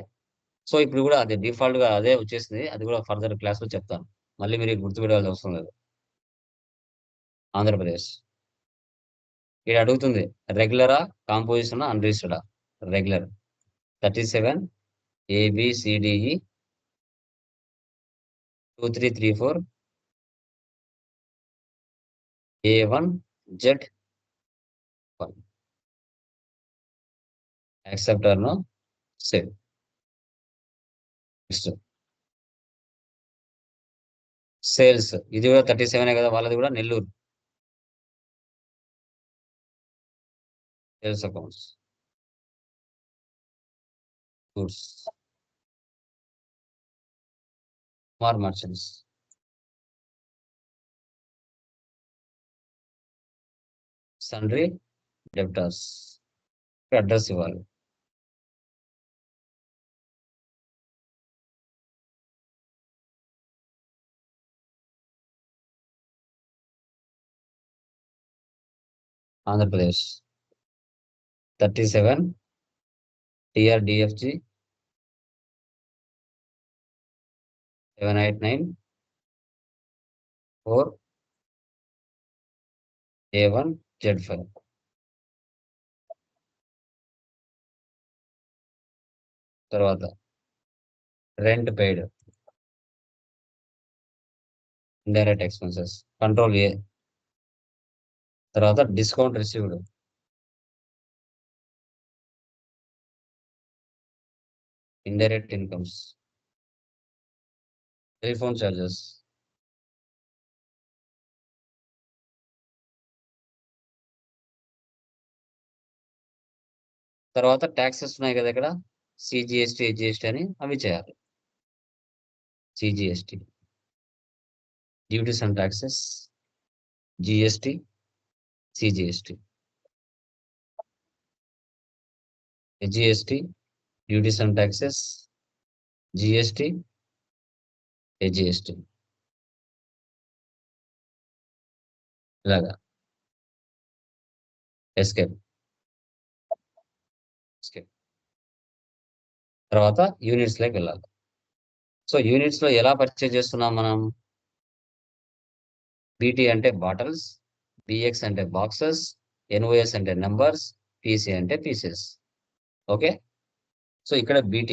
సో ఇప్పుడు కూడా అది డిఫాల్ట్ గా అదే వచ్చేసింది. అది కూడా ఫర్దర్ క్లాస్ లో చెప్తాను. మళ్ళీ మీరు గుర్తు పెట్టుకోవాల్సిన అవసరం లేదు. ఆంధ్రప్రదేశ్. ఇది అడుగుతుంది రెగ్యులరా, కాంపోజిషన్, అన్రిజిస్టర్డా? Regular. 37 ABCDE 2334 A1 Z1 accept or no save. Next sales, ఇది కూడా 37 కదా, వాళ్ళది కూడా Nellore. Sales accounts, goods, Kumar merchants, sundry debtors. Address ఇవ్వాలి. Andhra Pradesh 37 TRDFG 789 4 A1 Z5. తర్వాత rent paid, indirect expenses, control A. తర్వాత discount received, indirect incomes, telephone charges, తర్వాత taxes ఉన్నాయి కదా ఇక్కడ, CGST HGST అని అవి చేయాలి. CGST duties and taxes, GST, CGST, HGST duties and taxes, GST, HGST. ఇలాగా ఎస్కేప్. తర్వాత యూనిట్స్ లోకి వెళ్ళాలి. సో యూనిట్స్ లో ఎలా పర్చేజ్ చేస్తున్నాం మనం? BT అంటే బాటిల్స్, BX అంటే బాక్సెస్, NOS అంటే నెంబర్స్, PC అంటే పీసెస్. ఓకే, సో ఇక్కడ BT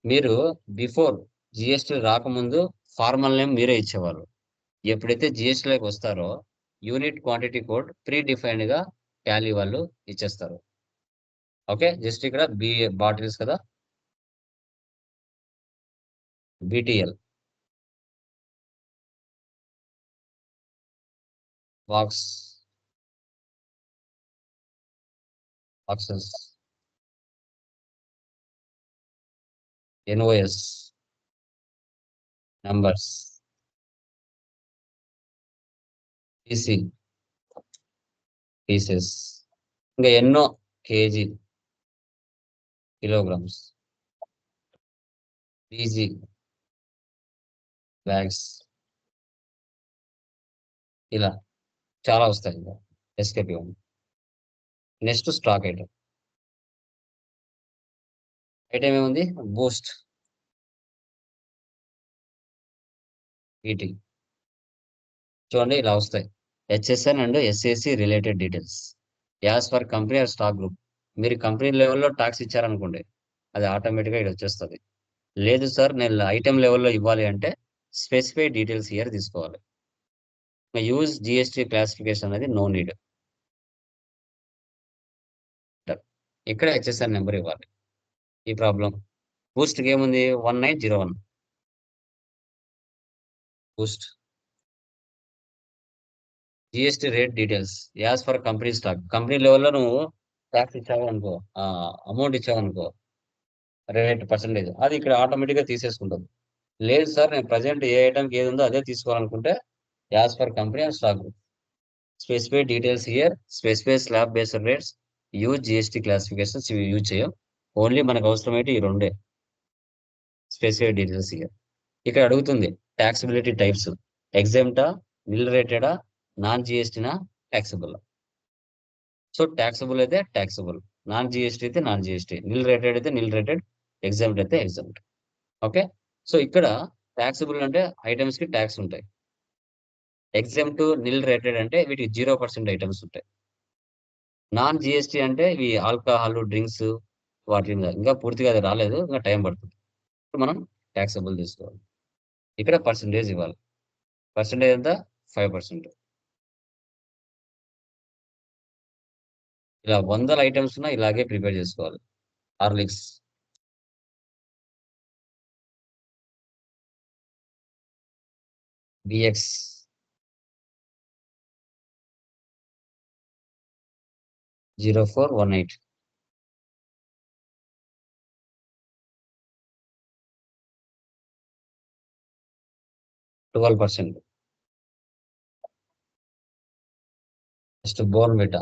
మీరు బిఫోర్ GST రాకముందు ఫార్మల్ నేమ్ మీరే ఇచ్చేవాళ్ళు. ఎప్పుడైతే GSTలోకి వస్తారో unit quantity code pre defined గా టాలీ వాళ్ళు ఇచ్చేస్తారు. ఓకే, జస్ట్ ఇక్కడ బాటిల్స్ కదా, BTL, boxes, NOS numbers, PC pieces, ఇంకా ఎన్నో కేజీ, కిలోగ్రామ్స్, PG బ్యాగ్స్, ఇలా చాలా వస్తాయి. ఇంకా ఎస్కేప్ ఇవ్వండి. Next stock item. ఐటమ్ ఏముంది? Boost, BT. చూడండి ఇలా వస్తాయి. HSN and SAC related details as per company or stock group. మీరు కంపెనీ లెవెల్లో ట్యాక్స్ ఇచ్చారనుకోండి, అది ఆటోమేటిక్గా ఇక్కడ వచ్చేస్తుంది. లేదు సార్ నేను ఐటమ్ లెవెల్లో ఇవ్వాలి అంటే స్పెసిఫైడ్ డీటెయిల్స్ ఇయర్ తీసుకోవాలి. యూజ్ GST క్లాసిఫికేషన్ అనేది నో నీడ్. ఇక్కడ HSN నెంబర్ ఇవ్వాలి. ఈ ప్రాబ్లం బూస్ట్కి ఏముంది? 1901 Boost. GST rate details as per company stock. Company లెవెల్లో నువ్వు ట్యాక్స్ ఇచ్చావు అనుకో, అమౌంట్ ఇచ్చావు అనుకో, రేట్ పర్సంటేజ్, అది ఇక్కడ ఆటోమేటిక్గా తీసేసుకుంటుంది. లేదు సార్ నేను ప్రజెంట్ ఏ ఐటమ్కి ఏది ఉందో అదే తీసుకోవాలనుకుంటే as per company and stock group specified details here, specify slab based rates, use GST classifications, ఇవి యూజ్ చేయం. ఓన్లీ మనకు అవసరమైతే ఈ రెండే స్పెసిఫైడ్ డీటెయిల్స్ హియర్. ఇక్కడ అడుగుతుంది ట్యాక్సిబిలిటీ టైప్స్, ఎగ్జామ్టా, నిల్ రేటెడా, నాన్ GSTనా, ట్యాక్సిబుల్. సో ట్యాక్సిబుల్ అయితే ట్యాక్సిబుల్, నాన్ GST అయితే నాన్ GST, నిల్ రేటెడ్ అయితే నిల్ రేటెడ్, ఎగ్జామ్ట్ అయితే ఎగ్జామ్ట్. ఓకే, సో ఇక్కడ ట్యాక్సిబుల్ అంటే ఐటమ్స్ కి ట్యాక్స్ ఉంటాయి. ఎగ్జామ్ట్, నిల్ రేటెడ్ అంటే వీటికి 0% ఐటమ్స్ ఉంటాయి. నాన్ GST అంటే ఇవి ఆల్కహాల్, డ్రింక్స్, వాటి మీద ఇంకా పూర్తిగా అది రాలేదు, ఇంకా టైం పడుతుంది. ఇప్పుడు మనం ట్యాక్సిబుల్ తీసుకోవాలి. ఇక్కడ పర్సంటేజ్ ఇవ్వాలి. పర్సంటేజ్ ఎంత? 5%. ఇలా 100 ఐటమ్స్ ఇలాగే ప్రిపేర్ చేసుకోవాలి. Horlicks BX 0418 12%. Next Bournvita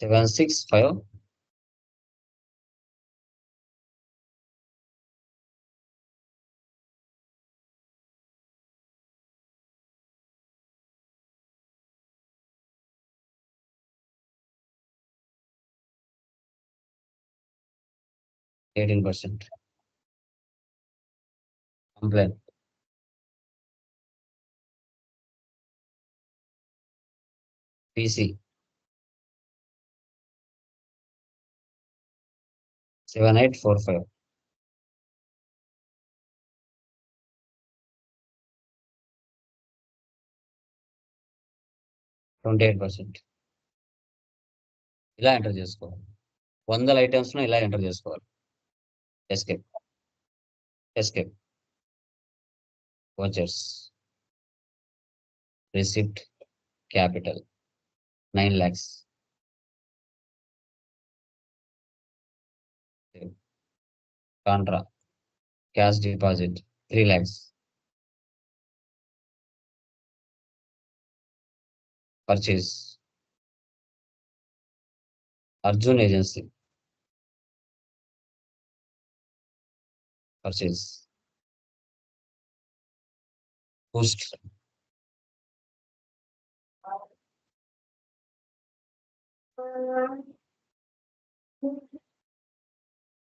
765 18%. Complan PC 7845 28%. ఇలా ఎంటర్ చేసుకోవాలి. 100 ఐటమ్స్ ఇలా ఎంటర్ చేసుకోవాలి. Escape escape vouchers receipt capital 9 lakhs. Contra cash deposit 3 lakhs. Purchase Arjun agency purchase Boost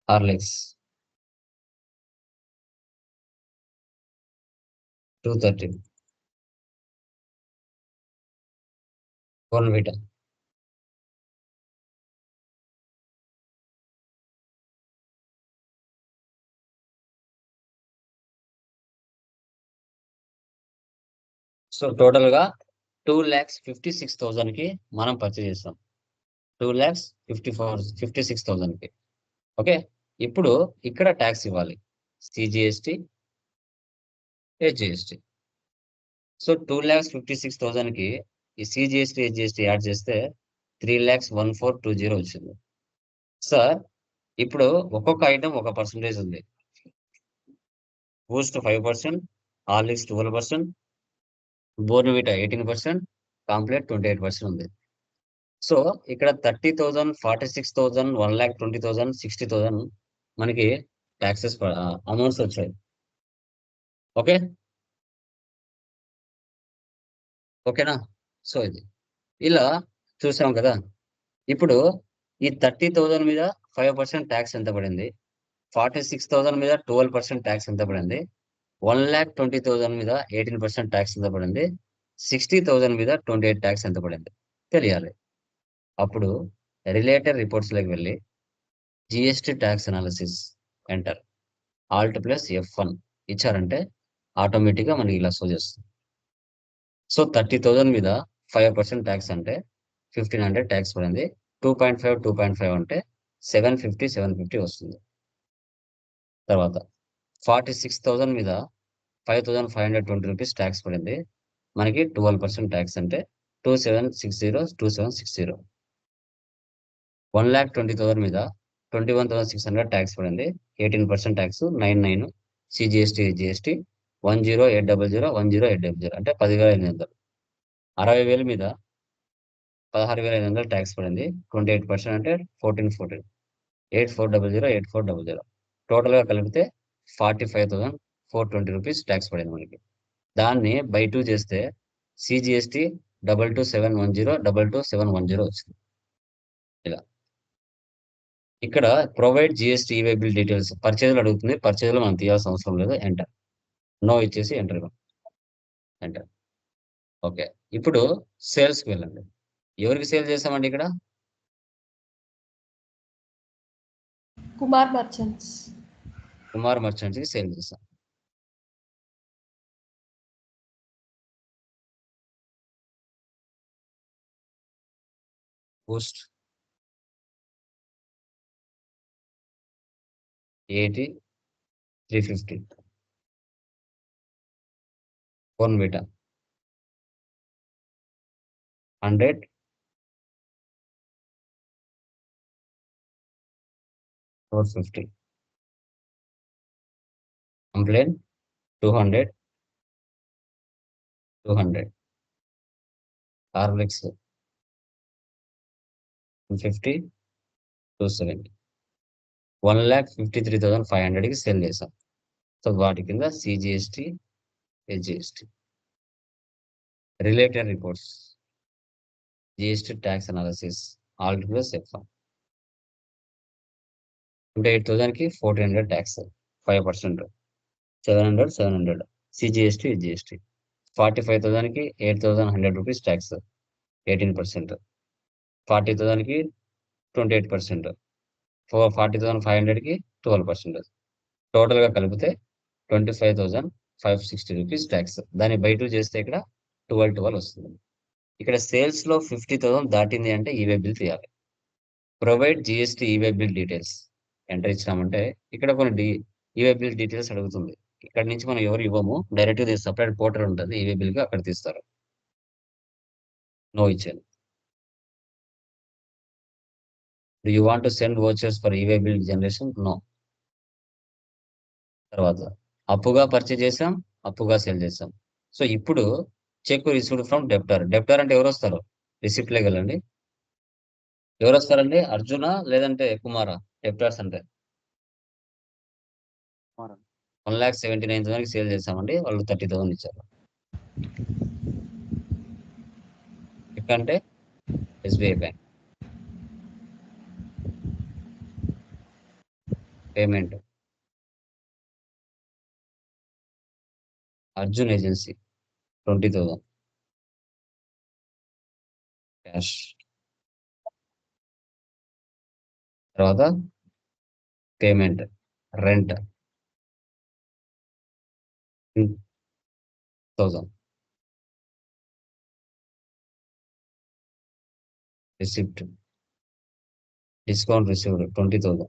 Horlicks 230 Bournvita so total గా 2,56,000 కి మనం పర్చేజ్ చేస్తాం. 2,56,000 కి. ఓకే, ఇప్పుడు ఇక్కడ ట్యాక్స్ ఇవ్వాలి. CGST HGST. సో 2,56,000 కి ఈ సిజిఎస్టి హెచ్జిఎస్టి యాడ్ చేస్తే 3,14,20 వచ్చింది. సార్ ఇప్పుడు ఒక్కొక్క ఐటమ్ ఒక పర్సంటేజ్ ఉంది. బూస్ట్ 5%, హార్లిక్స్ 12%, బోర్న్విటా 18%, కాంప్లెట్ 28% ఉంది. సో ఇక్కడ 30,000, 46,000, 1,20,000, 60,000 మనకి ట్యాక్సెస్ అమౌంట్స్ వచ్చాయి. ఓకే ఓకేనా? సో ఇది ఇలా చూసాం కదా. ఇప్పుడు ఈ 30,000 మీద 5% ట్యాక్స్ ఎంత పడింది, 46,000 మీద 12% ట్యాక్స్ ఎంత పడింది, 1,20,000 మీద 18% ట్యాక్స్ ఎంత పడింది, 60,000 మీద 28 ట్యాక్స్ ఎంత పడింది తెలియాలి. అప్పుడు రిలేటెడ్ రిపోర్ట్స్లోకి వెళ్ళి GST tax analysis enter Alt plus F1 ఇచ్చారంటే ఆటోమేటిక్గా మనకి ఇలా షో చేస్తుంది. సో 30,000 మీద 5% ట్యాక్స్ అంటే 1,500 ట్యాక్స్ పడింది. 2.5 అంటే 750 వస్తుంది. తర్వాత 46,000 మీద 5,520 రూపీస్ ట్యాక్స్ పడింది. మనకి 12% ట్యాక్స్ అంటే 2760. 1,20,000 మీద 21,600 ట్యాక్స్ పడింది. 18% ట్యాక్స్ 99 సిజిఎస్టి జిఎస్టి 10,800 10,800 అంటే 10,800. 60,000 మీద 16,500 ట్యాక్స్ పడింది. 28% అంటే 14,14. 8400 టోటల్గా కలిపితే 45,420 రూపీస్ ట్యాక్స్ పడింది మనకి. దాన్ని బై 2 చేస్తే సిజిఎస్టి 22,710 22,710 వచ్చింది. ఇలా ఇక్కడ ప్రొవైడ్ జిఎస్టి ఈవేబుల్ డీటెయిల్స్ పర్చేజ్లు అడుగుతుంది. పర్చేజ్లో మనం తీయాల్సిన అవసరం లేదు. ఎంటర్ నో ఇచ్చేసి ఎంటర్ ఎంటర్. ఓకే, ఇప్పుడు సేల్స్కి వెళ్ళండి. ఎవరికి సేల్ చేసామండి ఇక్కడ?
కుమార్ మర్చెంట్స్.
కుమార్ మర్చెంట్స్ కి సేల్ చేసాం. బూస్ట్ 80 350. బోర్న్‌విటా 100 450. కంప్లెయిన్ 200 200. హార్లిక్స్ 150 270. 1,53,500కి సేల్ చేసాం. సో వాటి కింద CGST, SGST. Related reports, GST tax analysis, alt plus FR. 28,000కి 1,400 tax 5%. 700 CGST, SGST. 45,000కి 8,100 rupees tax 18%. 40,000కి 28%. 40,500కి 12%. టోటల్గా కలిపితే 25,560 రూపీస్ ట్యాక్స్. దాన్ని బై 2 చేస్తే ఇక్కడ 12 వస్తుంది. ఇక్కడ సేల్స్ లో 50,000 దాటింది అంటే ఈవే బిల్ తీయాలి. Provide GST e way bill details enter ఇచ్చినామంటే ఇక్కడ కొన్ని ఈవే బిల్ డీటెయిల్స్ అడుగుతుంది. ఇక్కడ నుంచి మనం ఎవరు ఇవ్వము, డైరెక్ట్ గా సపరేట్ పోర్టల్ ఉంటుంది, ఈవే బిల్ గా అక్కడ తీస్తారు. నో ఇచ్చాను. Do you want to send vouchers for e-way bill generation? No. తర్వాత అప్పుగా పర్చేజ్ చేసాం, అప్పుగా సేల్ చేసాం. సో ఇప్పుడు చెక్ రిసీవ్డ్ ఫ్రమ్ డెప్టర్. డెప్టర్ అంటే ఎవరు వస్తారు? రిసిప్ట్ లేగలండి. ఎవరు వస్తారండి? అర్జున లేదంటే కుమారా? డెప్టర్స్ అంటే 1,79,000కి సేల్ చేసామండి, వాళ్ళు 30,000 ఇచ్చారు. చెక్ అంటే SBI bank. Payment Arjun agency 20,000 cash. తర్వాత payment rent 1000. Receipt discount received 20,000.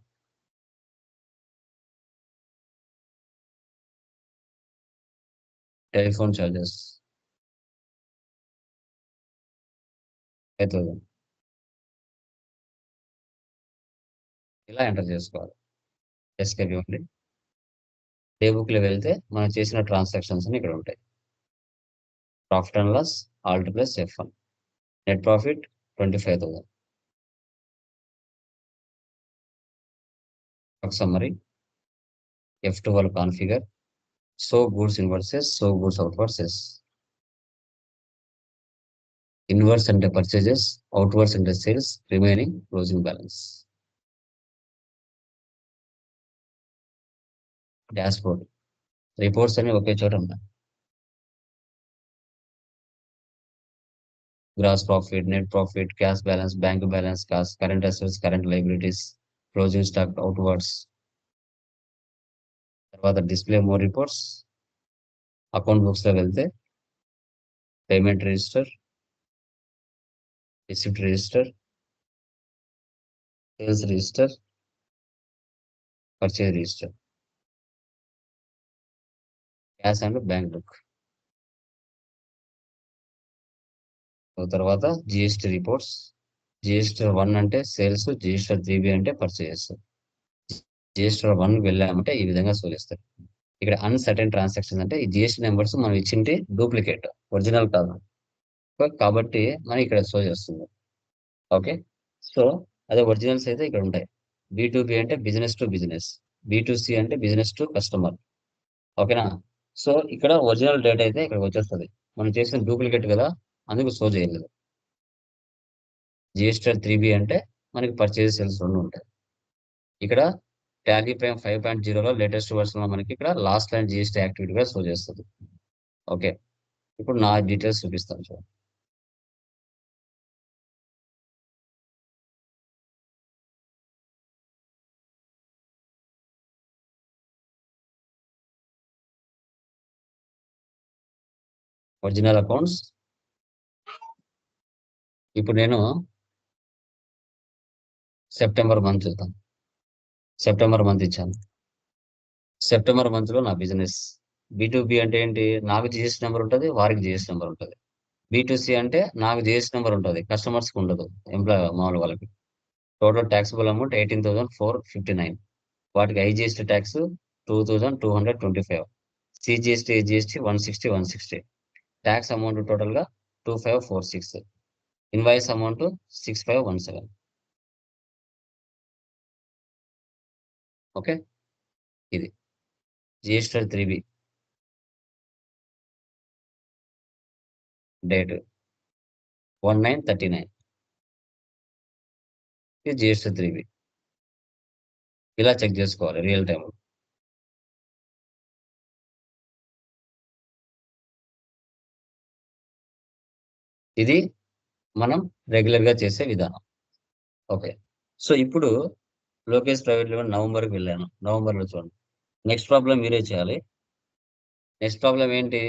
Telephone charges 5,000. ఇలా ఎంటర్ చేసుకోవాలి. ఎస్కేప్ ఇవ్వండి. డే బుక్ లో వెళ్తే మనం చేసిన ట్రాన్సాక్షన్స్ ఇక్కడ ఉంటాయి. Profit and loss, alt plus ఎఫ్1. Net profit 25,000. Summary F12 configure. So goods inwards, so goods outwards. Inwards అంటే పర్చేజెస్, అవుట్వర్స్ అంటే sales, remaining closing balance. Dashboard reports అన్ని ఒకే చోట ఉన్నాయి. Gross profit, net profit, cash balance, bank balance, cost, current assets, current liabilities, closing stock, outwards. తర్వాత display more reports. Account books లో వెళ్తే payment register, receipt register, sales register, purchase register, cash and bank book. తర్వాత GST reports. GST 1 అంటే sales, GST 3బి అంటే purchases. GST 1 వెళ్ళామంటే ఈ విధంగా సూచిస్తారు. ఇక్కడ అన్సర్టెన్ ట్రాన్సాక్షన్ అంటే ఈ జిఎస్టి నెంబర్స్ మనం ఇచ్చింటే డూప్లికేట్, ఒరిజినల్ కాదు కాబట్టి మనం ఇక్కడ షో చేస్తుంది. ఓకే, సో అదే ఒరిజినల్స్ అయితే ఇక్కడ ఉంటాయి. బి అంటే బిజినెస్ టు బిజినెస్, బి అంటే బిజినెస్ టు కస్టమర్. ఓకేనా? సో ఇక్కడ ఒరిజినల్ డేటా అయితే ఇక్కడ వచ్చేస్తుంది. మనం చేసిన డూప్లికేట్ కదా, అందుకు షో చేయలేదు. జిఎస్టీ 3బి అంటే మనకి పర్చేజ్ సేల్స్ రెండు ఉంటాయి. ఇక్కడ టాలీ ప్రైమ్ 5.0లో లేటెస్ట్ వర్షన్ లో మనకి ఇక్కడ లాస్ట్ లైన్ జిఎస్టీ యాక్టివిటీగా షో చేస్తుంది. ఓకే, ఇప్పుడు నా డీటెయిల్స్ చూపిస్తాను చూడండి. Original accounts. ఇప్పుడు నేను సెప్టెంబర్ మంత్ చూద్దాం. సెప్టెంబర్ మంత్ ఇచ్చాను. సెప్టెంబర్ మంత్ లో నా బిజినెస్ B2B అంటే ఏంటి? నాకు జిఎస్టీ నెంబర్ ఉంటుంది, వారికి జిఎస్టీ నెంబర్ ఉంటుంది. B2C అంటే నాకు జిఎస్టీ నెంబర్ ఉంటుంది, కస్టమర్స్ కి ఉండదు, ఎంప్లాయ్ మామూలు వాళ్ళకి. Total taxable amount 18,459. వాటికి IGST tax 2,225. CGST GST 160. Tax amount total గా 2546. Invoice amount 6517. ఓకే, ఇది జిఎస్టీ 3B డేట్ 1939. ఇది జిఎస్టీ 3B. ఇలా చెక్ చేసుకోవాలి రియల్ టైం. ఇది మనం రెగ్యులర్ గా చేసే విధానం. ఓకే, సో ఇప్పుడు లోకేష్ ప్రైవేట్ లిమిటెడ్ నవంబర్కి వెళ్ళాను. నవంబర్లో చూడండి. నెక్స్ట్ ప్రాబ్లం మీరే చేయాలి. నెక్స్ట్ ప్రాబ్లం ఏంటి?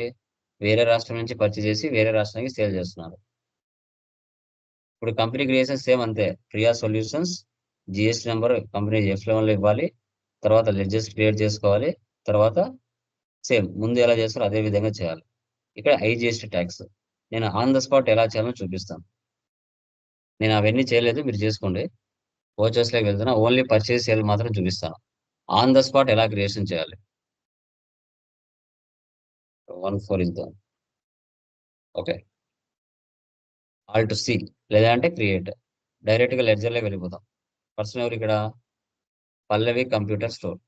వేరే రాష్ట్రం నుంచి పర్చేజ్ చేసి వేరే రాష్ట్రానికి సేల్ చేస్తున్నారు. ఇప్పుడు కంపెనీ క్రియేషన్ సేమ్ అంతే. Priya solutions GST number company F11 లో ఇవ్వాలి. తర్వాత లెడ్జెస్ క్రియేట్ చేసుకోవాలి. తర్వాత సేమ్ ముందు ఎలా చేస్తారో అదే విధంగా చేయాలి. ఇక్కడ ఐజిఎస్టీ ట్యాక్స్ నేను ఆన్ ద స్పాట్ ఎలా చేయాలో చూపిస్తాను. నేను అవన్నీ చేయలేదు, మీరు చేసుకోండి. లోకి వెళ్తున్నా, ఓన్లీ పర్చేజ్ సేల్ మాత్రం చూపిస్తాను. ఆన్ ద స్పాట్ ఎలా క్రియేషన్ చేయాలి. 14 ఇద్దాం. ఓకే, Alt+C లేదంటే క్రియేట్. డైరెక్ట్ గా లెడ్జర్ లోకి వెళ్ళిపోతాం. పర్సన్ ఎవరు ఇక్కడ? పల్లవి కంప్యూటర్ స్టోర్.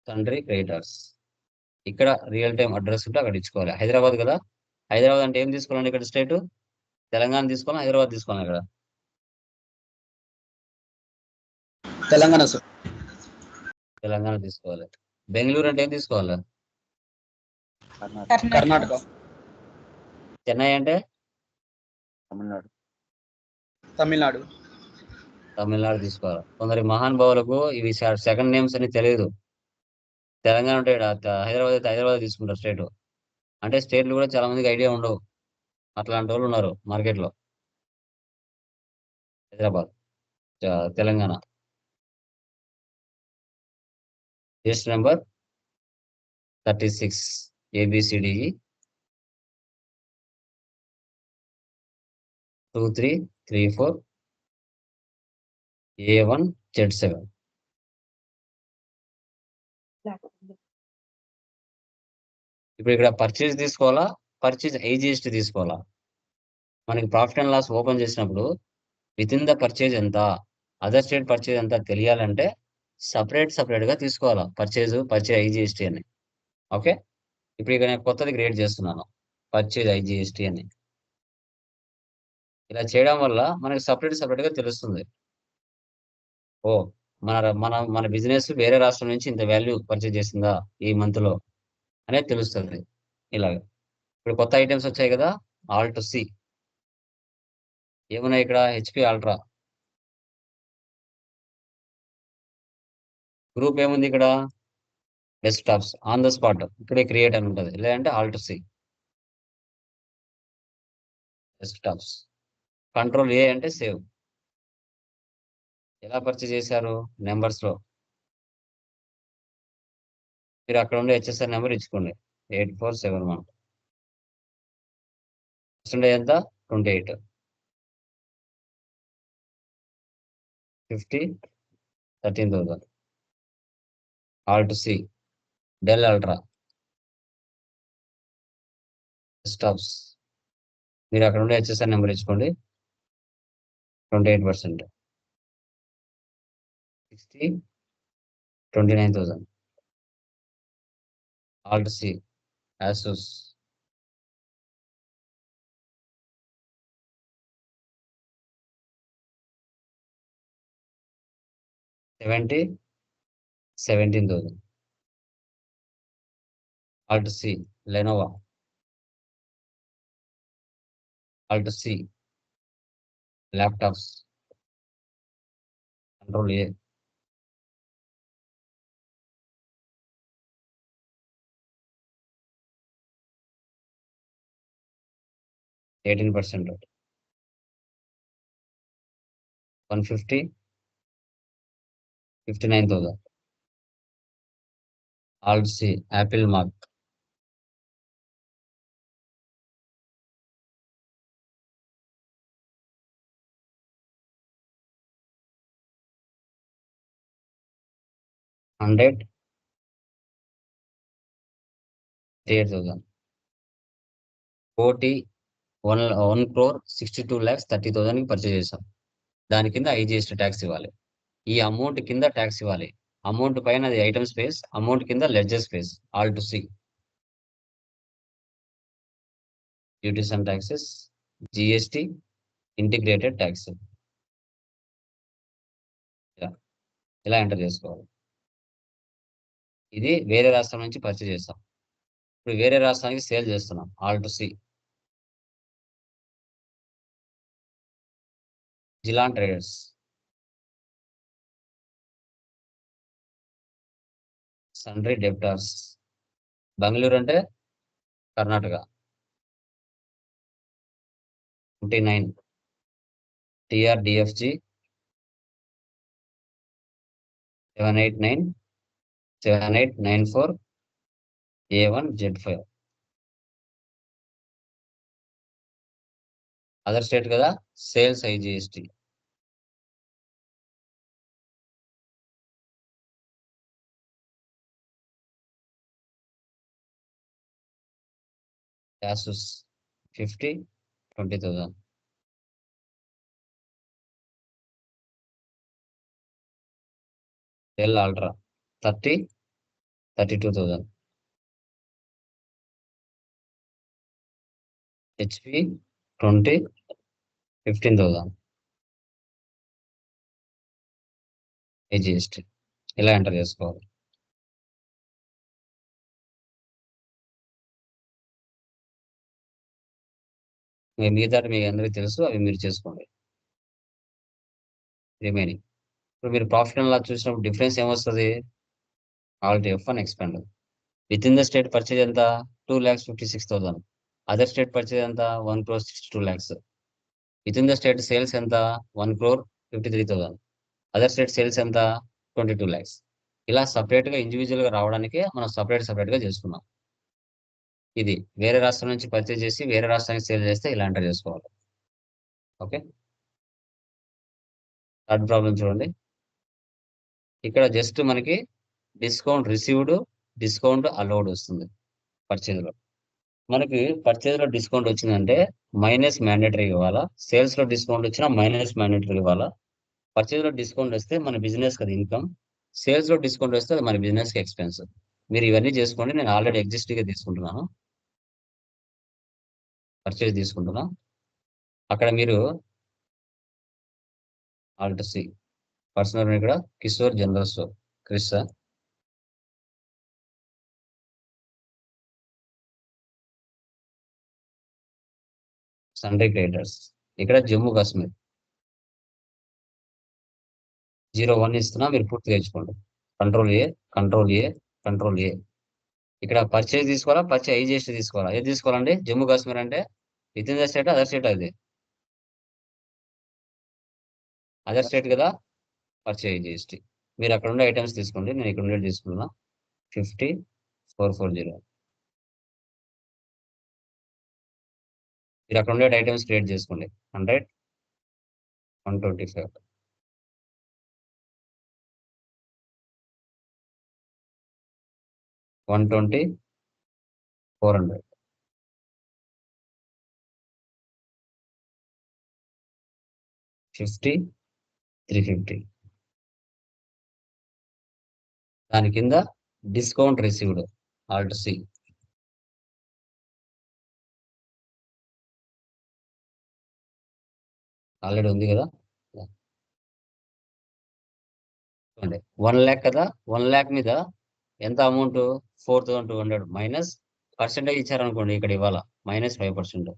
తండ్రి క్రియేటర్స్. ఇక్కడ రియల్ టైం అడ్రస్ ఉంటే అక్కడ ఇచ్చుకోవాలి. హైదరాబాద్ కదా. హైదరాబాద్ అంటే ఏం తీసుకోవాలండి? ఇక్కడ స్టేట్ తెలంగాణ తీసుకోవాలి, హైదరాబాద్ తీసుకోవాలి. ఇక్కడ
తెలంగాణ సార్.
తెలంగాణ తీసుకోవాలి. బెంగళూరు అంటే ఏం తీసుకోవాలి?
కర్ణాటక.
చెన్నై అంటే
తమిళనాడు. తమిళనాడు.
తమిళనాడు తీసుకోవాలి. కొందరి మహానుభావులకు ఇవి సెకండ్ నేమ్స్ అని తెలియదు. తెలంగాణ అంటే హైదరాబాద్ అయితే హైదరాబాద్ తీసుకుంటారు స్టేట్. అంటే స్టేట్లు కూడా చాలా మందికి ఐడియా ఉండవు. అట్లాంటి వాళ్ళు ఉన్నారు మార్కెట్ లో. Hyderabad, Telangana. List number 36 ABCDE 2334 A1Z7. ఇప్పుడు ఇక్కడ పర్చేజ్ తీసుకోవాలా, పర్చేజ్ ఐజిఎస్టీ తీసుకోవాలా? మనకి ప్రాఫిట్ అండ్ లాస్ ఓపెన్ చేసినప్పుడు విత్ ఇన్ ద పర్చేజ్ ఎంత, అదర్ స్టేట్ పర్చేజ్ ఎంత తెలియాలంటే సపరేట్ గా తీసుకోవాలా. పర్చేజ్ ఐజిఎస్టీ అని. ఓకే, ఇప్పుడు ఇక నేను కొత్తది క్రియేట్ చేస్తున్నాను, పర్చేజ్ ఐజిఎస్టీ అని. ఇలా చేయడం వల్ల మనకి సపరేట్ గా తెలుస్తుంది. ఓ, మన మన మన బిజినెస్ వేరే రాష్ట్రం నుంచి ఇంత వాల్యూ పర్చేజ్ చేసిందా ఈ మంత్ లో అనేది తెలుస్తుంది. ఇలాగ ఇప్పుడు కొత్త ఐటమ్స్ వచ్చాయి కదా. Alt+C. ఏమున్నాయి ఇక్కడ? HP ultra. గ్రూప్ ఏముంది ఇక్కడ? డెస్క్టాప్స్. ఆన్ ద స్పాట్ ఇక్కడే క్రియేట్ అని ఉంటుంది, లేదంటే Alt+C. డెస్క్టాప్స్. Ctrl+A అంటే సేవ్. ఎలా పర్చేజ్ చేశారు? నెంబర్స్ లో మీరు అక్కడ ఉండే HSR నెంబర్ ఇచ్చుకోండి. 8471. పర్సెంటేజ్ ఎంత? 28. 50 13,000. Alt+C. Dell ultra. డెస్క్టాప్స్. మీరు అక్కడ ఉండే HSR నెంబర్ ఇచ్చుకోండి. 28%. 60 29,000. Alt+C. Asus. 70 17,000. Alt+C. Lenovo. Alt+C. Laptops. Ctrl+A. 18%. 150, 59,000. Alt C, Apple Mark. 100, 8,000. 40, 1 crore 62 lakhs 30,000 కి పర్చేజ్ చేసాం. దాని కింద ఐజిఎస్టీ ట్యాక్స్ ఇవ్వాలి. ఈ అమౌంట్ కింద ట్యాక్స్ ఇవ్వాలి. అమౌంట్ పైన అది ఐటమ్ స్పేస్, అమౌంట్ కింద ledger space. Alt C. Duties and taxes, GST, integrated tax. ఇలా ఎంటర్ చేసుకోవాలి. ఇది వేరే రాష్ట్రం నుంచి పర్చేజ్ చేస్తాం. ఇప్పుడు వేరే రాష్ట్రానికి సేల్ చేస్తున్నాం. Alt C. Jilan traders. Sundry debtors. Bengaluru అంటే Karnataka. 29. TRDFG 789 7894 A1Z5. Other state కదా, sales IGST. Asus 50, 20,000. Dell ultra 30, 32,000. HP 20, 15,000. IGST. ఇలా ఎంటర్ చేసుకోవాలి. మిగతా మీకు అందరికీ తెలుసు, అవి మీరు చేసుకోండి. రిమైనింగ్ ఇప్పుడు మీరు ప్రాఫిట్ అండ్ లాస్ చూసినప్పుడు డిఫరెన్స్ ఏమొస్తుంది? Alt F1 expand. With in the state purchase ఎంత? 2,56,000. అదర్ స్టేట్ పర్చేజ్ ఎంత? 1 crore 62 lakhs. With in the state sales ఎంత? 1 crore 53,000. అదర్ స్టేట్ సేల్స్ ఎంత? 22 lakhs. ఇలా సపరేట్ గా ఇండివిజువల్ గా రావడానికి మనం సపరేట్ గా చేసుకున్నాం. ఇది వేరే రాష్ట్రం నుంచి పర్చేజ్ చేసి వేరే రాష్ట్రానికి సేల్ చేస్తే ఇలా ఎంటర్ చేసుకోవాలి. ఓకే. థర్డ్ ప్రాబ్లం చూడండి. ఇక్కడ జస్ట్ మనకి డిస్కౌంట్ రిసీవ్డ్, డిస్కౌంట్ అలౌడ్ వస్తుంది పర్చేజ్ లో. మనకి పర్చేజ్ లో డిస్కౌంట్ వచ్చిందంటే మైనస్ మ్యాండేటరీ ఇవ్వాలా, సేల్స్ లో డిస్కౌంట్ వచ్చినా మైనస్ మ్యాండేటరీ ఇవ్వాలా. పర్చేజ్ లో డిస్కౌంట్ వస్తే మన బిజినెస్ కదా ఇన్కమ్, సేల్స్ లో డిస్కౌంట్ వస్తే అది మన బిజినెస్ కి ఎక్స్పెన్స్. మీరు ఇవన్నీ చేసుకోండి. నేను ఆల్రెడీ ఎగ్జిస్టింగ్ గా తీసుకుంటున్నాను, పర్చేజ్ తీసుకుంటున్నా. అక్కడ మీరు ఆల్ట్ సి పర్సనల్ ఇక్కడ Kishore general store, Chris. సన్రీ creators ఇక్కడ జమ్మూ కాశ్మీర్ 01 ఇస్తున్నా, మీరు పూర్తి తెచ్చుకోండి. Control A, control A, control A. ఇక్కడ పర్చేజ్ తీసుకోవాలా, పర్చేజ్ ఐజిఎస్టీ తీసుకోవాలా? ఏది తీసుకోవాలండి? జమ్మూ కాశ్మీర్ అంటే with in the state, other state? అది అదర్ స్టేట్ కదా, పర్చేజ్ ఐజిఎస్టీ. మీరు అక్కడ ఉండే ఐటమ్స్ తీసుకోండి, నేను ఇక్కడ ఉండే తీసుకున్నా. 50,440. మీరు అక్కడ ఉండే ఐటమ్స్ క్రియేట్ చేసుకోండి. 100, 125, 120, 400, 50, 350. దాని కింద discount received, alt C. Already ఉంది కదా. 1 lakh కదా, 1 lakh మీద ఎంత అమౌంట్? 4,200 మైనస్ పర్సెంటేజ్ ఇచ్చారనుకోండి, ఇక్కడ ఇవ్వాలా -5%.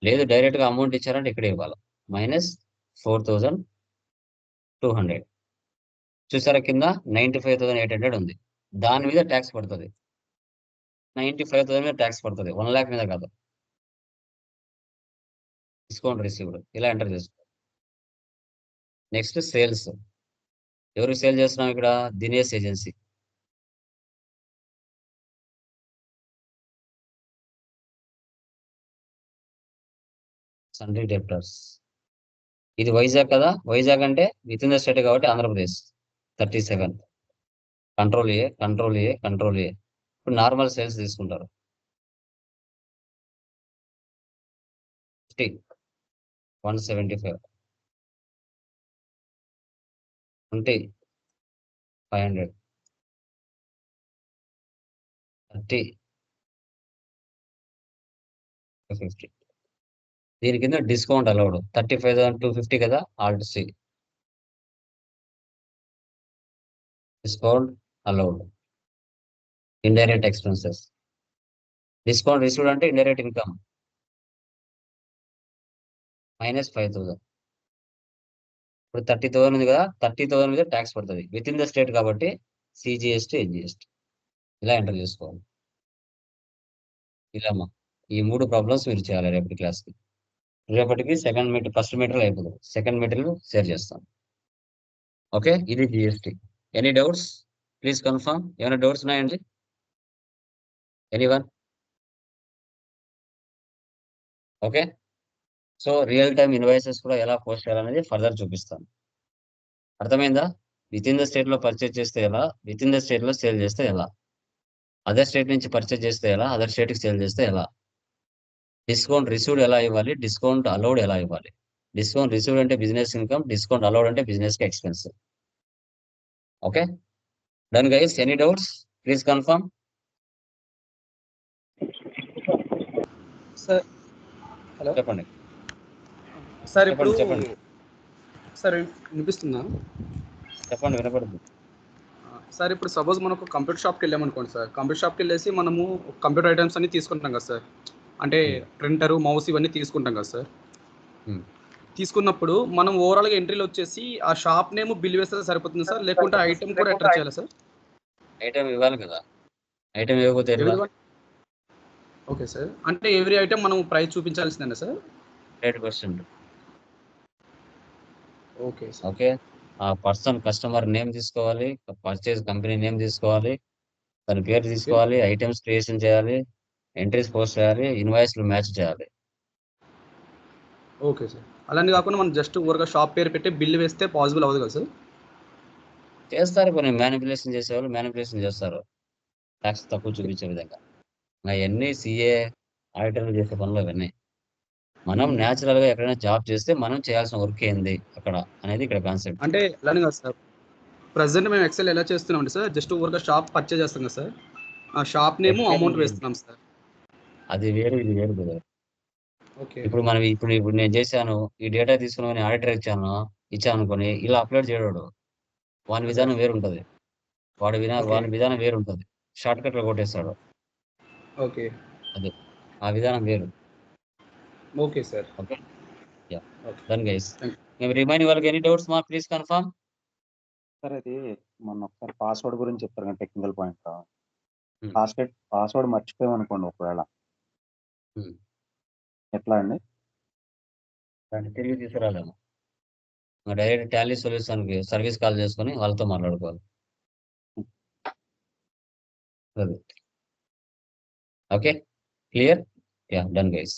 లేదు డైరెక్ట్ గా అమౌంట్ ఇచ్చారంటే ఇక్కడ ఇవ్వాలి -4,200. చూసారా కింద 95,800 ఉంది. దాని మీద ట్యాక్స్ పడుతుంది. 95,000 మీద ట్యాక్స్ పడుతుంది, 1 lakh మీద కాదు. డిస్కౌంట్ రిసీవ్డ్ ఇలా ఎంటర్ చేసుకో. Next sales. ఎవరికి సేల్ చేస్తున్నాం ఇక్కడ? దినేష్ ఏజెన్సీ. సన్రీ డెప్టర్స్. ఇది వైజాగ్ కదా, వైజాగ్ అంటే విత్ ఇన్ ద స్టేట్ కాబట్టి Andhra Pradesh 37. Control A, control A, control A. ఇప్పుడు నార్మల్ సేల్స్ తీసుకుంటారు. 175, 20, 500, 30, 50. దీని కింద డిస్కౌంట్ అలౌడ్ 35,250 కదా, alt C. Discount allowed. Indirect expenses. Discount received అంటే ఇండైరెక్ట్ ఇన్కమ్ -5,000. ఇప్పుడు 30,000 ఉంది కదా, 30,000 మీద ట్యాక్స్ పడుతుంది విత్ ఇన్ ద స్టేట్ కాబట్టి సిజిఎస్టీ, ఎన్జిఎస్టీ ఇలా ఎంటర్ చేసుకోవాలి. ఇలా ఈ 3 ప్రాబ్లమ్స్ మీరు చేయాలి రేపటి క్లాస్కి. రేపటికి ఫస్ట్ మీటర్ అయిపోతుంది, సెకండ్ మీటర్ షేర్ చేస్తాం. ఓకే, ఇది GST. Any doubts? Please confirm. ఏమైనా డౌట్స్ ఉన్నాయండి? Anyone? Okay, so real time invoices కూడా ఎలా పోస్ట్ చేయాలనేది ఫర్దర్ చూపిస్తాను. అర్థమైందా? విత్ ఇన్ ద స్టేట్ లో పర్చేజ్ చేస్తే ఎలా, విత్ ఇన్ ద స్టేట్ లో సేల్ చేస్తే ఎలా, అదర్ స్టేట్ నుంచి పర్చేజ్ చేస్తే ఎలా, అదర్ స్టేట్ కి సేల్ చేస్తే ఎలా, డిస్కౌంట్ రిసీవ్డ్ ఎలా ఇవ్వాలి, డిస్కౌంట్ అలౌడ్ ఎలా ఇవ్వాలి. డిస్కౌంట్ రిసీవ్డ్ అంటే బిజినెస్ ఇన్కమ్, డిస్కౌంట్ అలౌడ్ అంటే బిజినెస్ కి expense. Okay, done guys. Any doubts? Please confirm.
Sir hello
చెప్పండి
సార్. ఇప్పుడు
చెప్పండి.
సార్ వినిపిస్తుందా?
చెప్పండి, వినపడుతుంది.
సార్ ఇప్పుడు సపోజ్ మనకు కంప్యూటర్ షాప్కి వెళ్ళామనుకోండి సార్, కంప్యూటర్ షాప్కి వెళ్ళేసి మనము కంప్యూటర్ ఐటమ్స్ అన్ని తీసుకుంటాం కదా సార్, అంటే ప్రింటరు, మౌస్ ఇవన్నీ తీసుకుంటాం కదా సార్. తీసుకున్నప్పుడు మనం ఓవరాల్గా ఎంట్రీలో వచ్చేసి ఆ షాప్ నేమ్ బిల్ వేస్తే సరిపోతుంది సార్, లేకుంటే ఐటమ్ కూడా ఎంటర్ చేయాలి సార్?
ఐటమ్ ఇవ్వాలి కదా, ఐటమ్ ఇవ్వకపోతే
ఓకే సార్, అంటే ఎవ్రీ ఐటమ్ మనం ప్రైస్ చూపించాల్సిందేనా సార్?
100%.
Okay sir.
ఓకే, ఆ పర్సన్ కస్టమర్ నేమ్ తీసుకోవాలి, పర్చేజ్ కంపెనీ నేమ్ తీసుకోవాలి, తన పేరు తీసుకోవాలి, ఐటమ్స్ క్రియేషన్ చేయాలి, ఎంట్రీస్ పోస్ట్ చేయాలి, ఇన్వాయిస్లు మ్యాచ్ చేయాలి.
Okay sir. అలానే కాకుండా మనం జస్ట్ ఊరగా షాప్ పేరు పెట్టి బిల్ వేస్తే పాసిబుల్ అవ్వదు కదా సార్?
చేస్తారు, కొన్ని మ్యానిపులేషన్ చేసేవాళ్ళు మ్యానిపులేషన్ చేస్తారు ట్యాక్స్ తక్కువ చూపించే విధంగా. అవన్నీ సిఏ ఆడిటర్లు చేసే పనులు అవన్నీ. మనం న్యాచురల్ గా ఎక్కడైనా జాబ్ చేస్తే మనం చేయాల్సిన వర్క్ ఏంది అక్కడ అనేది ఇక్కడ కాన్సెప్ట్.
అంటే అలానే కాదు సార్, ప్రజెంట్ మేము ఎక్సెల్ ఎలా చేస్తున్నాం సార్, జస్ట్ ఊరగా షాప్ పర్చేజ్ చేస్తాం కదా సార్, ఆ షాప్ నేమ్ అమౌంట్ వేస్తున్నాం సార్.
అది వేరు, ఇది వేరు కదా.
ఓకే.
ఇప్పుడు మనం ఇప్పుడు నేను చేశాను, ఈ డేటా తీసుకుని ఆడిటర్ ఇచ్చాను అనుకొని ఇలా అప్లోడ్ చేయడు. వాని విధానం వేరుంటది, వాని విధానం వేరుంటది, షార్ట్ కట్ లో కొట్టేస్తాడు.
ఓకే,
అది ఆ విధానం వేరు.
Okay sir.
Okay, yeah, done guys. Remaining వాళ్ళకి ఎనీ డౌట్స్ మా ప్లీజ్ కన్ఫర్మ్.
సార్ అది మొన్న ఒకసారి పాస్వర్డ్ గురించి చెప్పారు కదా, టెక్నికల్ పాయింట్.
Hmm.
పాస్వర్డ్ మర్చిపోయామనుకోండి ఒకవేళ, ఎట్లా అండి?
దాన్ని తిరిగి తీసుకురాలేము. డైరెక్ట్ టాలీ సొల్యూషన్ కి సర్వీస్ కాల్ చేసుకొని వాళ్ళతో మాట్లాడుకోవాలి. Okay, clear? Yeah, done guys.